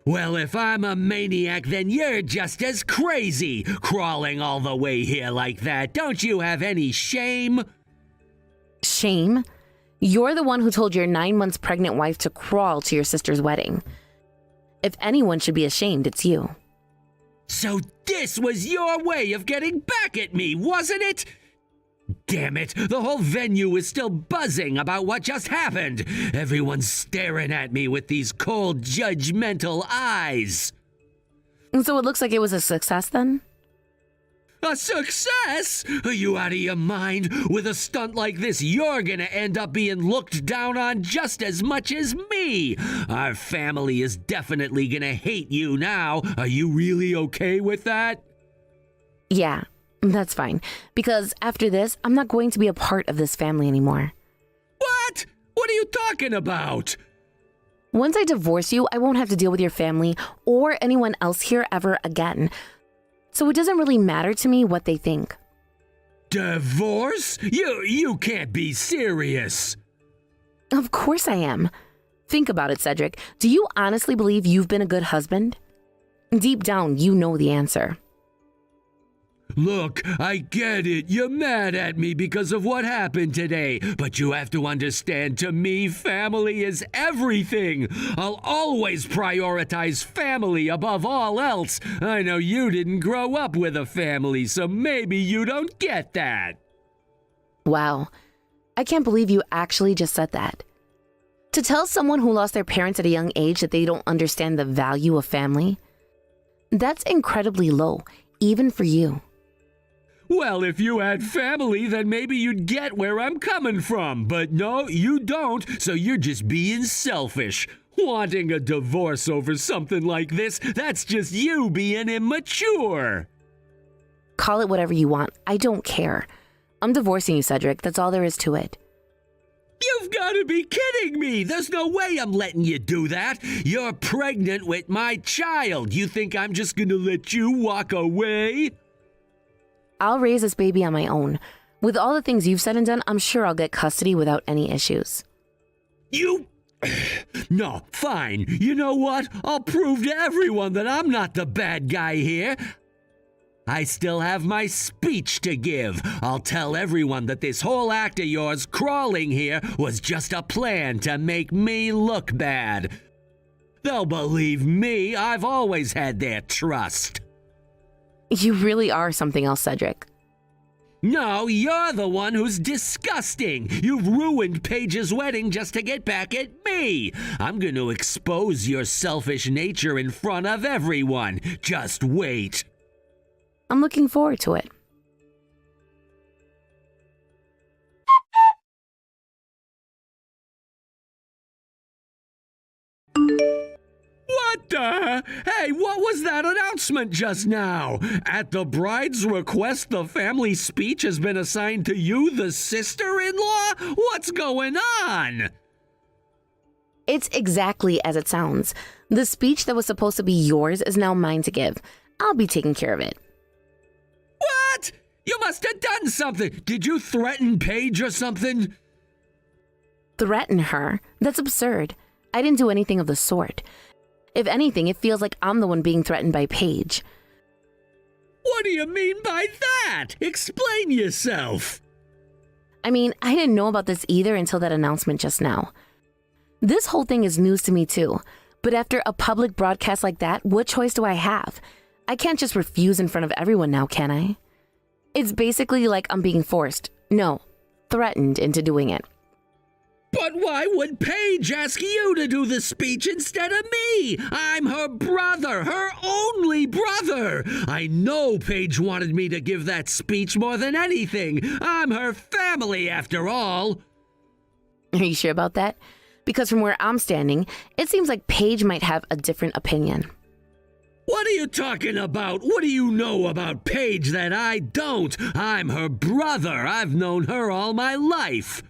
Well, if I'm a maniac, then you're just as crazy, crawling all the way here like that. Don't you have any shame? Shame? You're the one who told your 9 months pregnant wife to crawl to your sister's wedding. If anyone should be ashamed, it's you. So this was your way of getting back at me, wasn't it? Damn it, the whole venue is still buzzing about what just happened. Everyone's staring at me with these cold, judgmental eyes. So it looks like it was a success then? A success? Are you out of your mind? With a stunt like this, you're gonna end up being looked down on just as much as me. Our family is definitely gonna hate you now. Are you really okay with that? Yeah, that's fine. Because after this, I'm not going to be a part of this family anymore. What? What are you talking about? Once I divorce you, I won't have to deal with your family or anyone else here ever again. So it doesn't really matter to me what they think. Divorce? You can't be serious. Of course I am. Think about it, Cedric. Do you honestly believe you've been a good husband? Deep down, you know the answer. Look, I get it. You're mad at me because of what happened today. But you have to understand, to me, family is everything. I'll always prioritize family above all else. I know you didn't grow up with a family, so maybe you don't get that. Wow. I can't believe you actually just said that. To tell someone who lost their parents at a young age that they don't understand the value of family, that's incredibly low, even for you. Well, if you had family, then maybe you'd get where I'm coming from. But no, you don't, so you're just being selfish. Wanting a divorce over something like this, that's just you being immature. Call it whatever you want. I don't care. I'm divorcing you, Cedric. That's all there is to it. You've got to be kidding me! There's no way I'm letting you do that! You're pregnant with my child! You think I'm just gonna let you walk away? I'll raise this baby on my own. With all the things you've said and done, I'm sure I'll get custody without any issues. You... No, fine. You know what? I'll prove to everyone that I'm not the bad guy here. I still have my speech to give. I'll tell everyone that this whole act of yours crawling here was just a plan to make me look bad. They'll believe me. I've always had their trust. You really are something else, Cedric. No, you're the one who's disgusting. You've ruined Paige's wedding just to get back at me. I'm going to expose your selfish nature in front of everyone. Just wait. I'm looking forward to it. What the? Hey, what was that announcement just now? At the bride's request, the family speech has been assigned to you, the sister-in-law? What's going on? It's exactly as it sounds. The speech that was supposed to be yours is now mine to give. I'll be taking care of it. What? You must have done something. Did you threaten Paige or something? Threaten her? That's absurd. I didn't do anything of the sort. If anything, it feels like I'm the one being threatened by Paige. What do you mean by that? Explain yourself. I mean, I didn't know about this either until that announcement just now. This whole thing is news to me too. But after a public broadcast like that, what choice do I have? I can't just refuse in front of everyone now, can I? It's basically like I'm being forced, no, threatened into doing it. But why would Paige ask you to do the speech instead of me? I'm her brother, her only brother. I know Paige wanted me to give that speech more than anything. I'm her family, after all. Are you sure about that? Because from where I'm standing, it seems like Paige might have a different opinion. What are you talking about? What do you know about Paige that I don't? I'm her brother. I've known her all my life.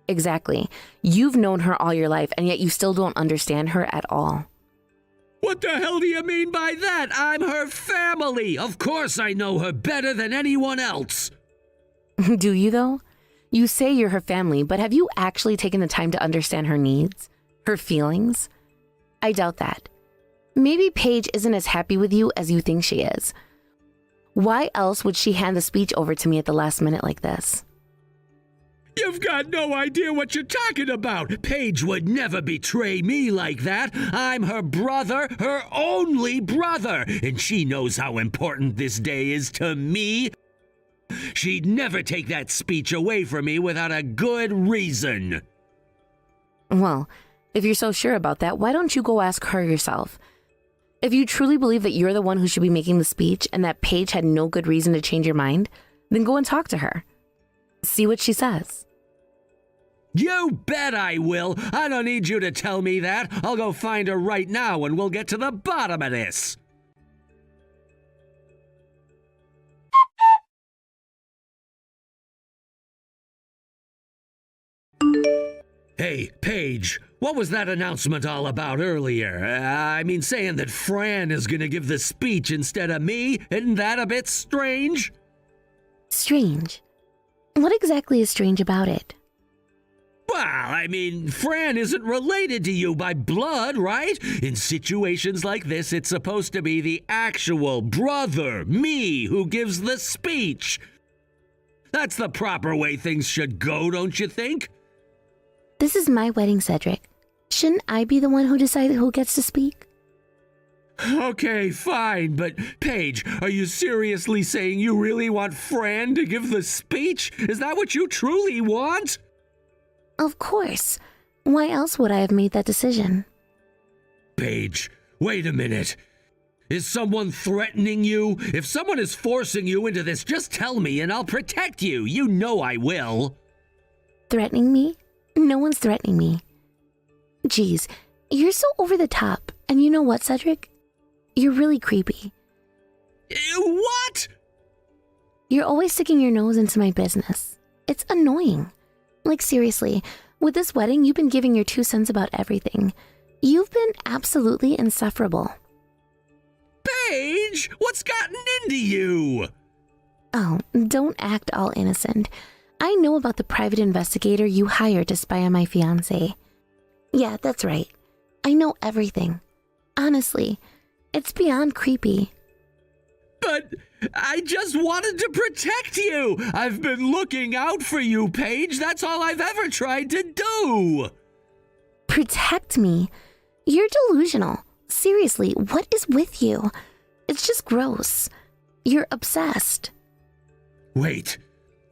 Exactly. You've known her all your life, and yet you still don't understand her at all. What the hell do you mean by that? I'm her family. Of course I know her better than anyone else. Do you, though? You say you're her family, but have you actually taken the time to understand her needs? Her feelings? I doubt that. Maybe Paige isn't as happy with you as you think she is. Why else would she hand the speech over to me at the last minute like this? You've got no idea what you're talking about. Paige would never betray me like that. I'm her brother, her only brother, and she knows how important this day is to me. She'd never take that speech away from me without a good reason. Well, if you're so sure about that, why don't you go ask her yourself? If you truly believe that you're the one who should be making the speech and that Paige had no good reason to change your mind, then go and talk to her. See what she says. You bet I will. I don't need you to tell me that. I'll go find her right now and we'll get to the bottom of this. Hey, Paige, what was that announcement all about earlier? Saying that Fran is gonna give the speech instead of me? Isn't that a bit strange? Strange? What exactly is strange about it? Well, Fran isn't related to you by blood, right? In situations like this, it's supposed to be the actual brother, me, who gives the speech. That's the proper way things should go, don't you think? This is my wedding, Cedric. Shouldn't I be the one who decides who gets to speak? Okay, fine, but Paige, are you seriously saying you really want Fran to give the speech? Is that what you truly want? Of course. Why else would I have made that decision? Paige, wait a minute. Is someone threatening you? If someone is forcing you into this, just tell me and I'll protect you. You know I will. Threatening me? No one's threatening me. Geez, you're so over the top. And you know what, Cedric? You're really creepy. What? You're always sticking your nose into my business. It's annoying. Like, seriously, with this wedding, you've been giving your 2 cents about everything. You've been absolutely insufferable. Paige, what's gotten into you? Oh, don't act all innocent. I know about the private investigator you hired to spy on my fiancé. Yeah, that's right. I know everything. Honestly, it's beyond creepy. But I just wanted to protect you. I've been looking out for you, Paige. That's all I've ever tried to do. Protect me? You're delusional. Seriously, what is with you? It's just gross. You're obsessed. Wait.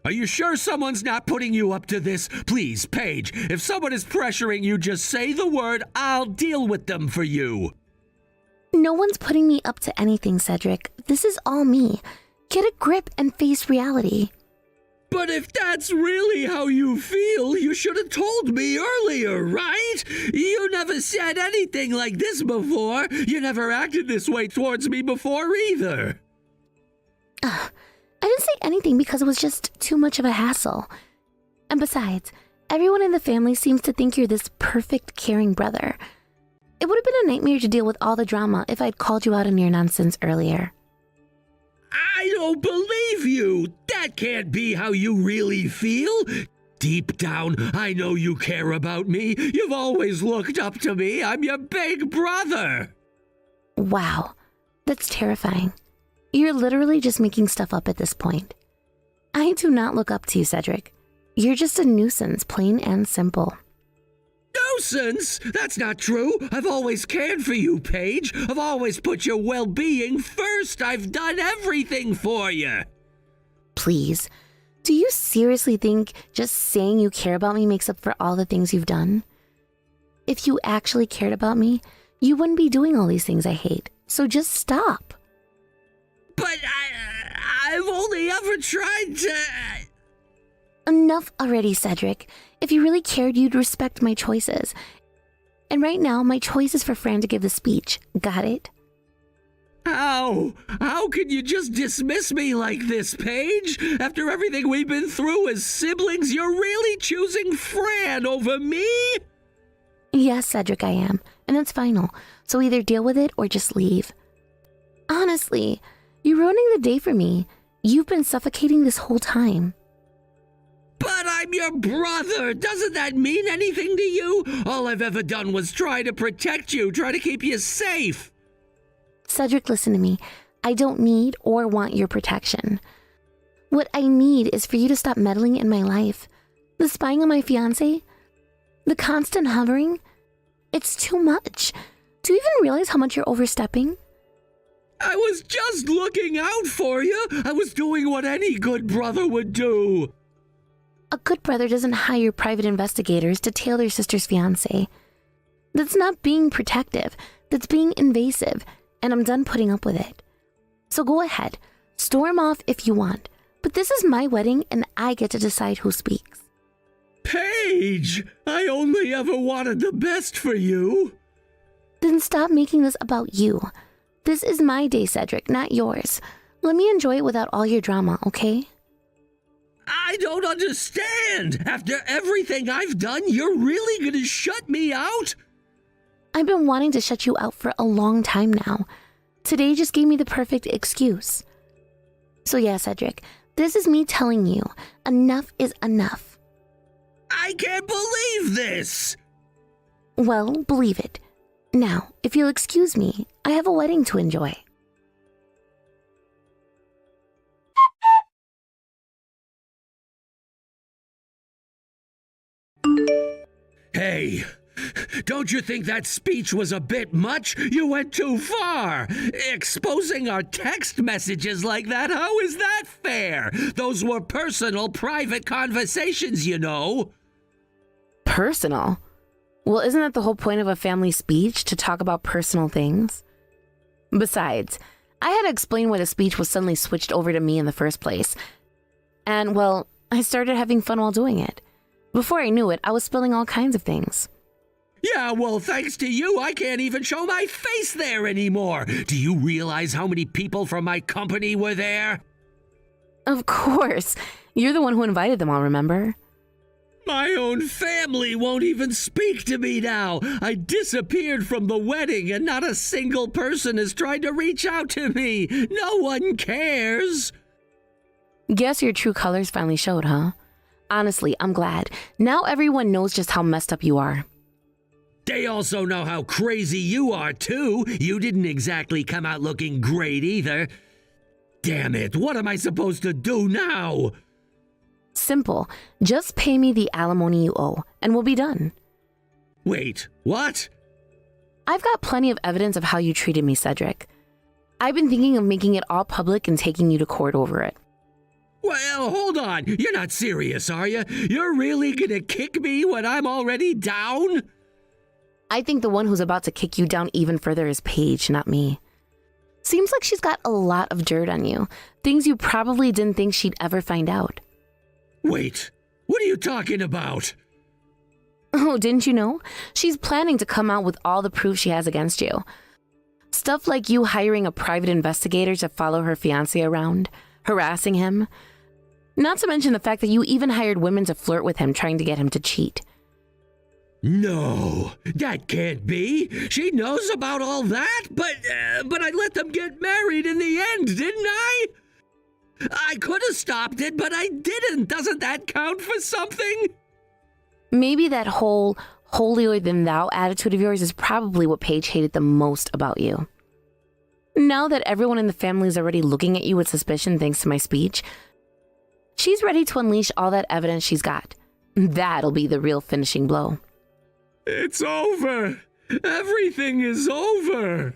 Are you sure someone's not putting you up to this? Please, Paige, if someone is pressuring you, just say the word. I'll deal with them for you. No one's putting me up to anything, Cedric. This is all me. Get a grip and face reality. But if that's really how you feel, you should have told me earlier, right? You never said anything like this before. You never acted this way towards me before either. I didn't say anything because it was just too much of a hassle. And besides, everyone in the family seems to think you're this perfect, caring brother. It would have been a nightmare to deal with all the drama if I'd called you out on your nonsense earlier. I don't believe you. That can't be how you really feel. Deep down, I know you care about me. You've always looked up to me. I'm your big brother. Wow, that's terrifying. You're literally just making stuff up at this point. I do not look up to you, Cedric. You're just a nuisance, plain and simple. nuisance! That's not true. I've always cared for you, Paige. I've always put your well-being first. I've done everything for you. Please, do you seriously think just saying you care about me makes up for all the things you've done? If you actually cared about me, you wouldn't be doing all these things I hate. So just stop. But I've only ever tried to... Enough already, Cedric. If you really cared, you'd respect my choices. And right now, my choice is for Fran to give the speech. Got it? How? How can you just dismiss me like this, Paige? After everything we've been through as siblings, you're really choosing Fran over me? Yes, Cedric, I am. And that's final. So either deal with it or just leave. Honestly, you're ruining the day for me. You've been suffocating this whole time. But I'm your brother. Doesn't that mean anything to you? All I've ever done was try to protect you, try to keep you safe. Cedric, listen to me. I don't need or want your protection. What I need is for you to stop meddling in my life. The spying on my fiancé, the constant hovering, it's too much. Do you even realize how much you're overstepping? I was just looking out for you. I was doing what any good brother would do. A good brother doesn't hire private investigators to tail their sister's fiancé. That's not being protective. That's being invasive, and I'm done putting up with it. So go ahead, storm off if you want, but this is my wedding and I get to decide who speaks. Paige, I only ever wanted the best for you. Then stop making this about you. This is my day, Cedric, not yours. Let me enjoy it without all your drama, okay? I don't understand. After everything I've done, you're really going to shut me out? I've been wanting to shut you out for a long time now. Today just gave me the perfect excuse. So yeah, Cedric, this is me telling you, enough is enough. I can't believe this. Well, believe it. Now, if you'll excuse me, I have a wedding to enjoy. Hey, don't you think that speech was a bit much? You went too far. Exposing our text messages like that, how is that fair? Those were personal, private conversations, you know. Personal? Well, isn't that the whole point of a family speech, to talk about personal things? Besides, I had to explain why the speech was suddenly switched over to me in the first place. And, well, I started having fun while doing it. Before I knew it, I was spilling all kinds of things. Yeah, well, thanks to you, I can't even show my face there anymore. Do you realize how many people from my company were there? Of course. You're the one who invited them all, remember? My own family won't even speak to me now. I disappeared from the wedding and not a single person has tried to reach out to me. No one cares. Guess your true colors finally showed, huh? Honestly, I'm glad. Now everyone knows just how messed up you are. They also know how crazy you are, too. You didn't exactly come out looking great either. Damn it, what am I supposed to do now? Simple. Just pay me the alimony you owe, and we'll be done. Wait, what? I've got plenty of evidence of how you treated me, Cedric. I've been thinking of making it all public and taking you to court over it. Well, hold on. You're not serious, are you? You're really gonna kick me when I'm already down? I think the one who's about to kick you down even further is Paige, not me. Seems like she's got a lot of dirt on you. Things you probably didn't think she'd ever find out. Wait, what are you talking about? Oh, didn't you know? She's planning to come out with all the proof she has against you. Stuff like you hiring a private investigator to follow her fiancé around, harassing him. Not to mention the fact that you even hired women to flirt with him, trying to get him to cheat. No, that can't be. She knows about all that, but I let them get married in the end, didn't I? I could have stopped it, but I didn't. Doesn't that count for something? Maybe that whole holier-than-thou attitude of yours is probably what Paige hated the most about you. Now that everyone in the family is already looking at you with suspicion thanks to my speech, she's ready to unleash all that evidence she's got. That'll be the real finishing blow. It's over. Everything is over.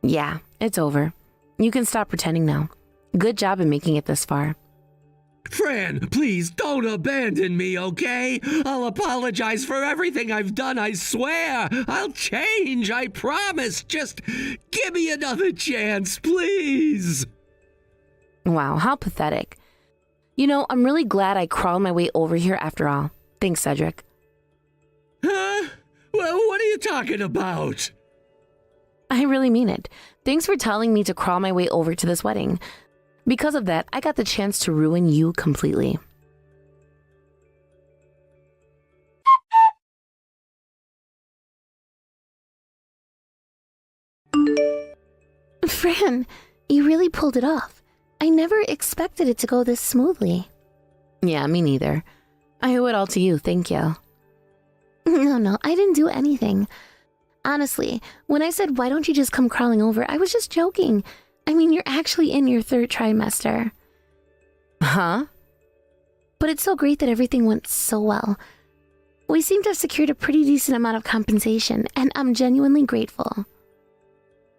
Yeah, it's over. You can stop pretending now. Good job in making it this far. Fran, please don't abandon me, okay? I'll apologize for everything I've done, I swear. I'll change, I promise. Just give me another chance, please. Wow, how pathetic. You know, I'm really glad I crawled my way over here after all. Thanks, Cedric. Huh? Well, what are you talking about? I really mean it. Thanks for telling me to crawl my way over to this wedding. Because of that, I got the chance to ruin you completely. Fran, you really pulled it off. I never expected it to go this smoothly. Yeah, me neither. I owe it all to you, thank you. No, I didn't do anything. Honestly, when I said, why don't you just come crawling over, I was just joking. I mean, you're actually in your 3rd trimester. Huh? But it's so great that everything went so well. We seem to have secured a pretty decent amount of compensation, and I'm genuinely grateful.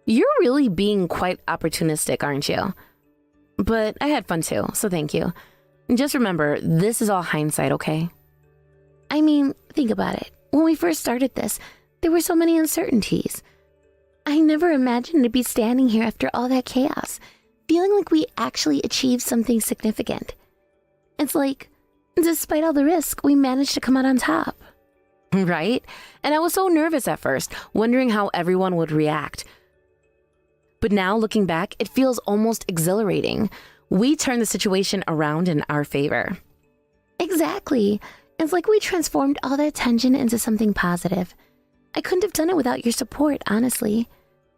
You're really being quite opportunistic, aren't you? But I had fun too, so thank you. Just remember, this is all hindsight, okay? I mean, think about it. When we first started this, there were so many uncertainties. I never imagined to be standing here after all that chaos, feeling like we actually achieved something significant. It's like, despite all the risk, we managed to come out on top. Right? And I was so nervous at first, wondering how everyone would react. But now, looking back, it feels almost exhilarating. We turned the situation around in our favor. Exactly. It's like we transformed all that tension into something positive. I couldn't have done it without your support, honestly.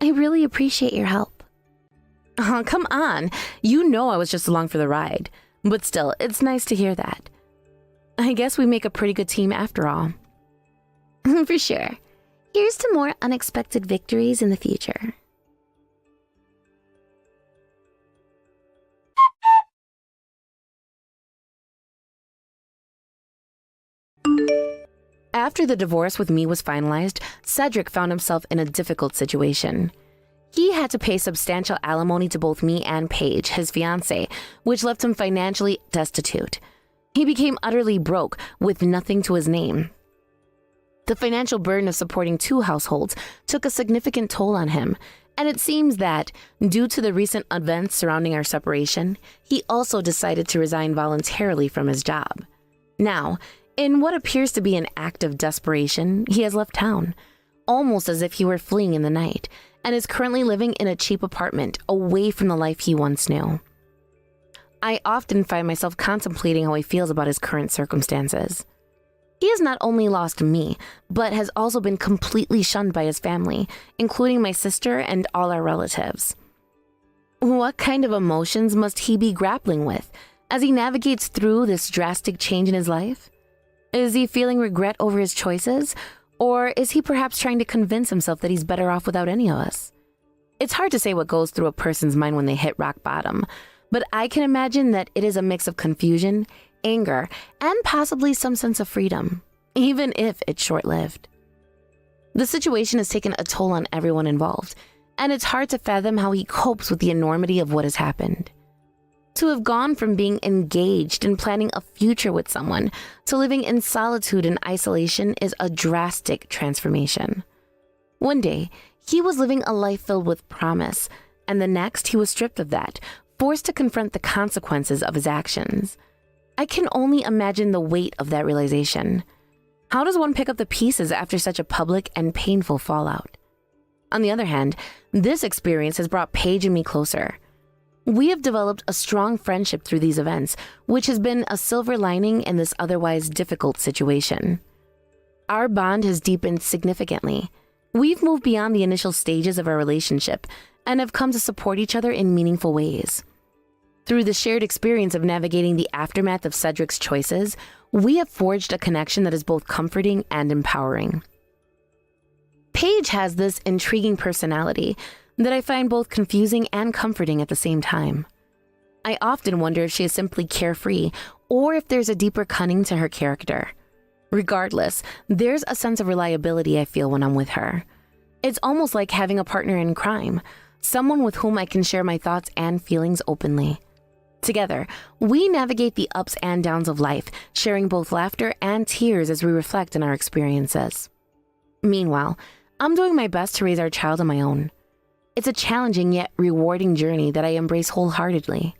I really appreciate your help. Oh, come on. You know I was just along for the ride. But still, it's nice to hear that. I guess we make a pretty good team after all. For sure. Here's to more unexpected victories in the future. After the divorce with me was finalized, Cedric found himself in a difficult situation. He had to pay substantial alimony to both me and Paige, his fiancée, which left him financially destitute. He became utterly broke, with nothing to his name. The financial burden of supporting 2 households took a significant toll on him, and it seems that, due to the recent events surrounding our separation, he also decided to resign voluntarily from his job. Now, in what appears to be an act of desperation, he has left town, almost as if he were fleeing in the night, and is currently living in a cheap apartment away from the life he once knew. I often find myself contemplating how he feels about his current circumstances. He has not only lost me, but has also been completely shunned by his family, including my sister and all our relatives. What kind of emotions must he be grappling with as he navigates through this drastic change in his life? Is he feeling regret over his choices, or is he perhaps trying to convince himself that he's better off without any of us? It's hard to say what goes through a person's mind when they hit rock bottom, but I can imagine that it is a mix of confusion, anger, and possibly some sense of freedom, even if it's short-lived. The situation has taken a toll on everyone involved, and it's hard to fathom how he copes with the enormity of what has happened. To have gone from being engaged and planning a future with someone to living in solitude and isolation is a drastic transformation. One day, he was living a life filled with promise, and the next he was stripped of that, forced to confront the consequences of his actions. I can only imagine the weight of that realization. How does one pick up the pieces after such a public and painful fallout? On the other hand, this experience has brought Paige and me closer. We have developed a strong friendship through these events, which has been a silver lining in this otherwise difficult situation. Our bond has deepened significantly. We've moved beyond the initial stages of our relationship and have come to support each other in meaningful ways. Through the shared experience of navigating the aftermath of Cedric's choices, we have forged a connection that is both comforting and empowering. Paige has this intriguing personality that I find both confusing and comforting at the same time. I often wonder if she is simply carefree or if there's a deeper cunning to her character. Regardless, there's a sense of reliability I feel when I'm with her. It's almost like having a partner in crime, someone with whom I can share my thoughts and feelings openly. Together, we navigate the ups and downs of life, sharing both laughter and tears as we reflect on our experiences. Meanwhile, I'm doing my best to raise our child on my own. It's a challenging yet rewarding journey that I embrace wholeheartedly.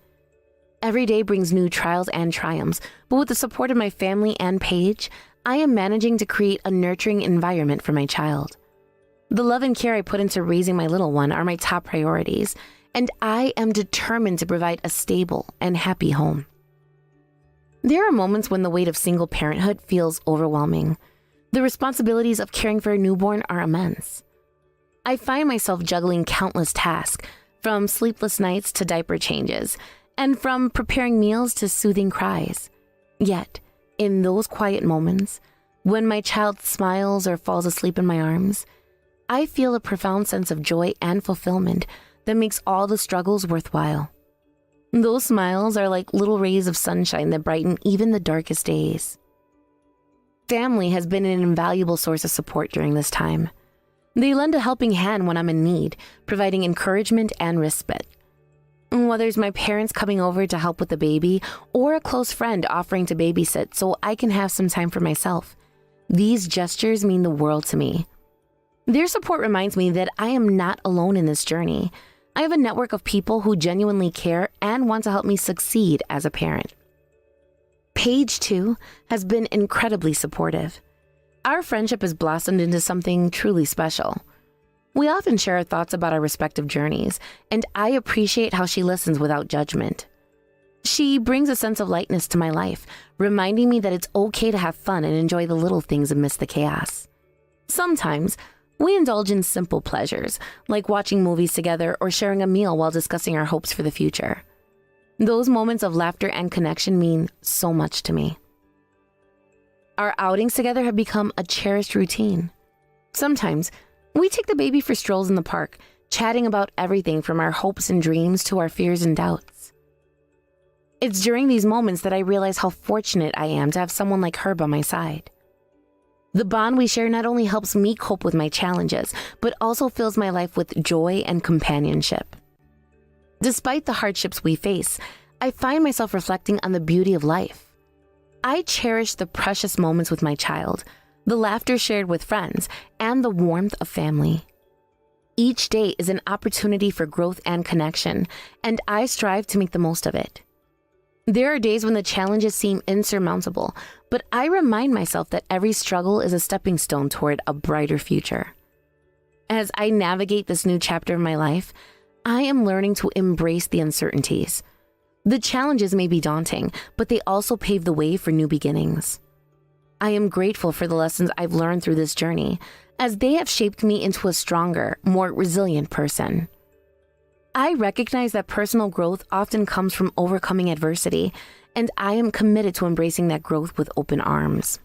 Every day brings new trials and triumphs, but with the support of my family and Paige, I am managing to create a nurturing environment for my child. The love and care I put into raising my little one are my top priorities, and I am determined to provide a stable and happy home. There are moments when the weight of single parenthood feels overwhelming. The responsibilities of caring for a newborn are immense. I find myself juggling countless tasks, from sleepless nights to diaper changes, and from preparing meals to soothing cries. Yet, in those quiet moments, when my child smiles or falls asleep in my arms, I feel a profound sense of joy and fulfillment that makes all the struggles worthwhile. Those smiles are like little rays of sunshine that brighten even the darkest days. Family has been an invaluable source of support during this time. They lend a helping hand when I'm in need, providing encouragement and respite. Whether it's my parents coming over to help with the baby or a close friend offering to babysit so I can have some time for myself, these gestures mean the world to me. Their support reminds me that I am not alone in this journey. I have a network of people who genuinely care and want to help me succeed as a parent. Paige, too, has been incredibly supportive. Our friendship has blossomed into something truly special. We often share our thoughts about our respective journeys, and I appreciate how she listens without judgment. She brings a sense of lightness to my life, reminding me that it's okay to have fun and enjoy the little things amidst the chaos. Sometimes, we indulge in simple pleasures, like watching movies together or sharing a meal while discussing our hopes for the future. Those moments of laughter and connection mean so much to me. Our outings together have become a cherished routine. Sometimes, we take the baby for strolls in the park, chatting about everything from our hopes and dreams to our fears and doubts. It's during these moments that I realize how fortunate I am to have someone like her by my side. The bond we share not only helps me cope with my challenges, but also fills my life with joy and companionship. Despite the hardships we face, I find myself reflecting on the beauty of life. I cherish the precious moments with my child, the laughter shared with friends, and the warmth of family. Each day is an opportunity for growth and connection, and I strive to make the most of it. There are days when the challenges seem insurmountable, but I remind myself that every struggle is a stepping stone toward a brighter future. As I navigate this new chapter of my life, I am learning to embrace the uncertainties. The challenges may be daunting, but they also pave the way for new beginnings. I am grateful for the lessons I've learned through this journey, as they have shaped me into a stronger, more resilient person. I recognize that personal growth often comes from overcoming adversity, and I am committed to embracing that growth with open arms.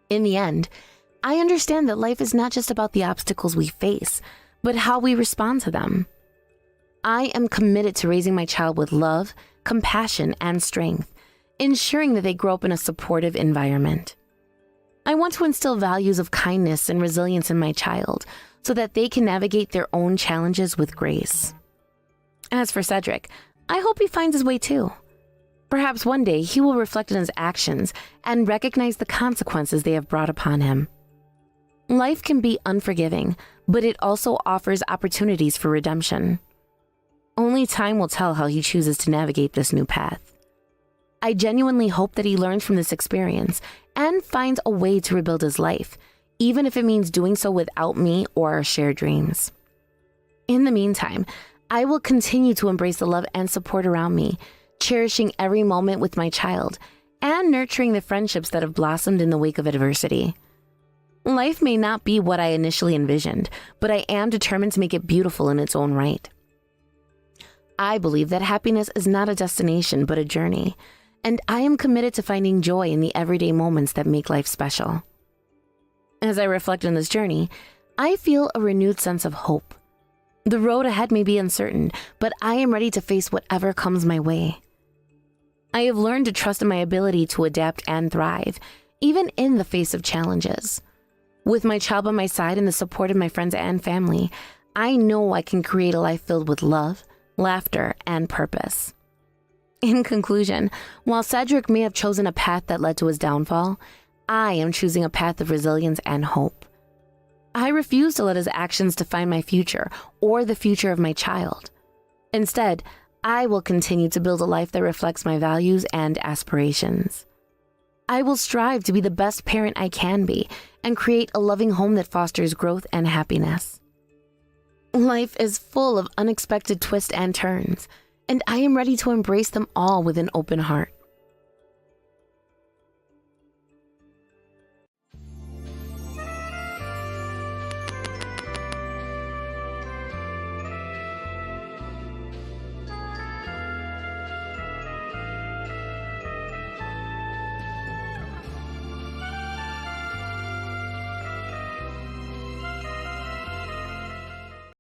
In the end, I understand that life is not just about the obstacles we face, but how we respond to them. I am committed to raising my child with love, compassion, and strength, ensuring that they grow up in a supportive environment. I want to instill values of kindness and resilience in my child so that they can navigate their own challenges with grace. As for Cedric, I hope he finds his way too. Perhaps one day he will reflect on his actions and recognize the consequences they have brought upon him. Life can be unforgiving, but it also offers opportunities for redemption. Only time will tell how he chooses to navigate this new path. I genuinely hope that he learns from this experience and finds a way to rebuild his life, even if it means doing so without me or our shared dreams. In the meantime, I will continue to embrace the love and support around me, cherishing every moment with my child and nurturing the friendships that have blossomed in the wake of adversity. Life may not be what I initially envisioned, but I am determined to make it beautiful in its own right. I believe that happiness is not a destination, but a journey, and I am committed to finding joy in the everyday moments that make life special. As I reflect on this journey, I feel a renewed sense of hope. The road ahead may be uncertain, but I am ready to face whatever comes my way. I have learned to trust in my ability to adapt and thrive, even in the face of challenges. With my child by my side and the support of my friends and family, I know I can create a life filled with love, laughter, and purpose. In conclusion, while Cedric may have chosen a path that led to his downfall, I am choosing a path of resilience and hope. I refuse to let his actions define my future or the future of my child. Instead, I will continue to build a life that reflects my values and aspirations. I will strive to be the best parent I can be and create a loving home that fosters growth and happiness. Life is full of unexpected twists and turns, and I am ready to embrace them all with an open heart.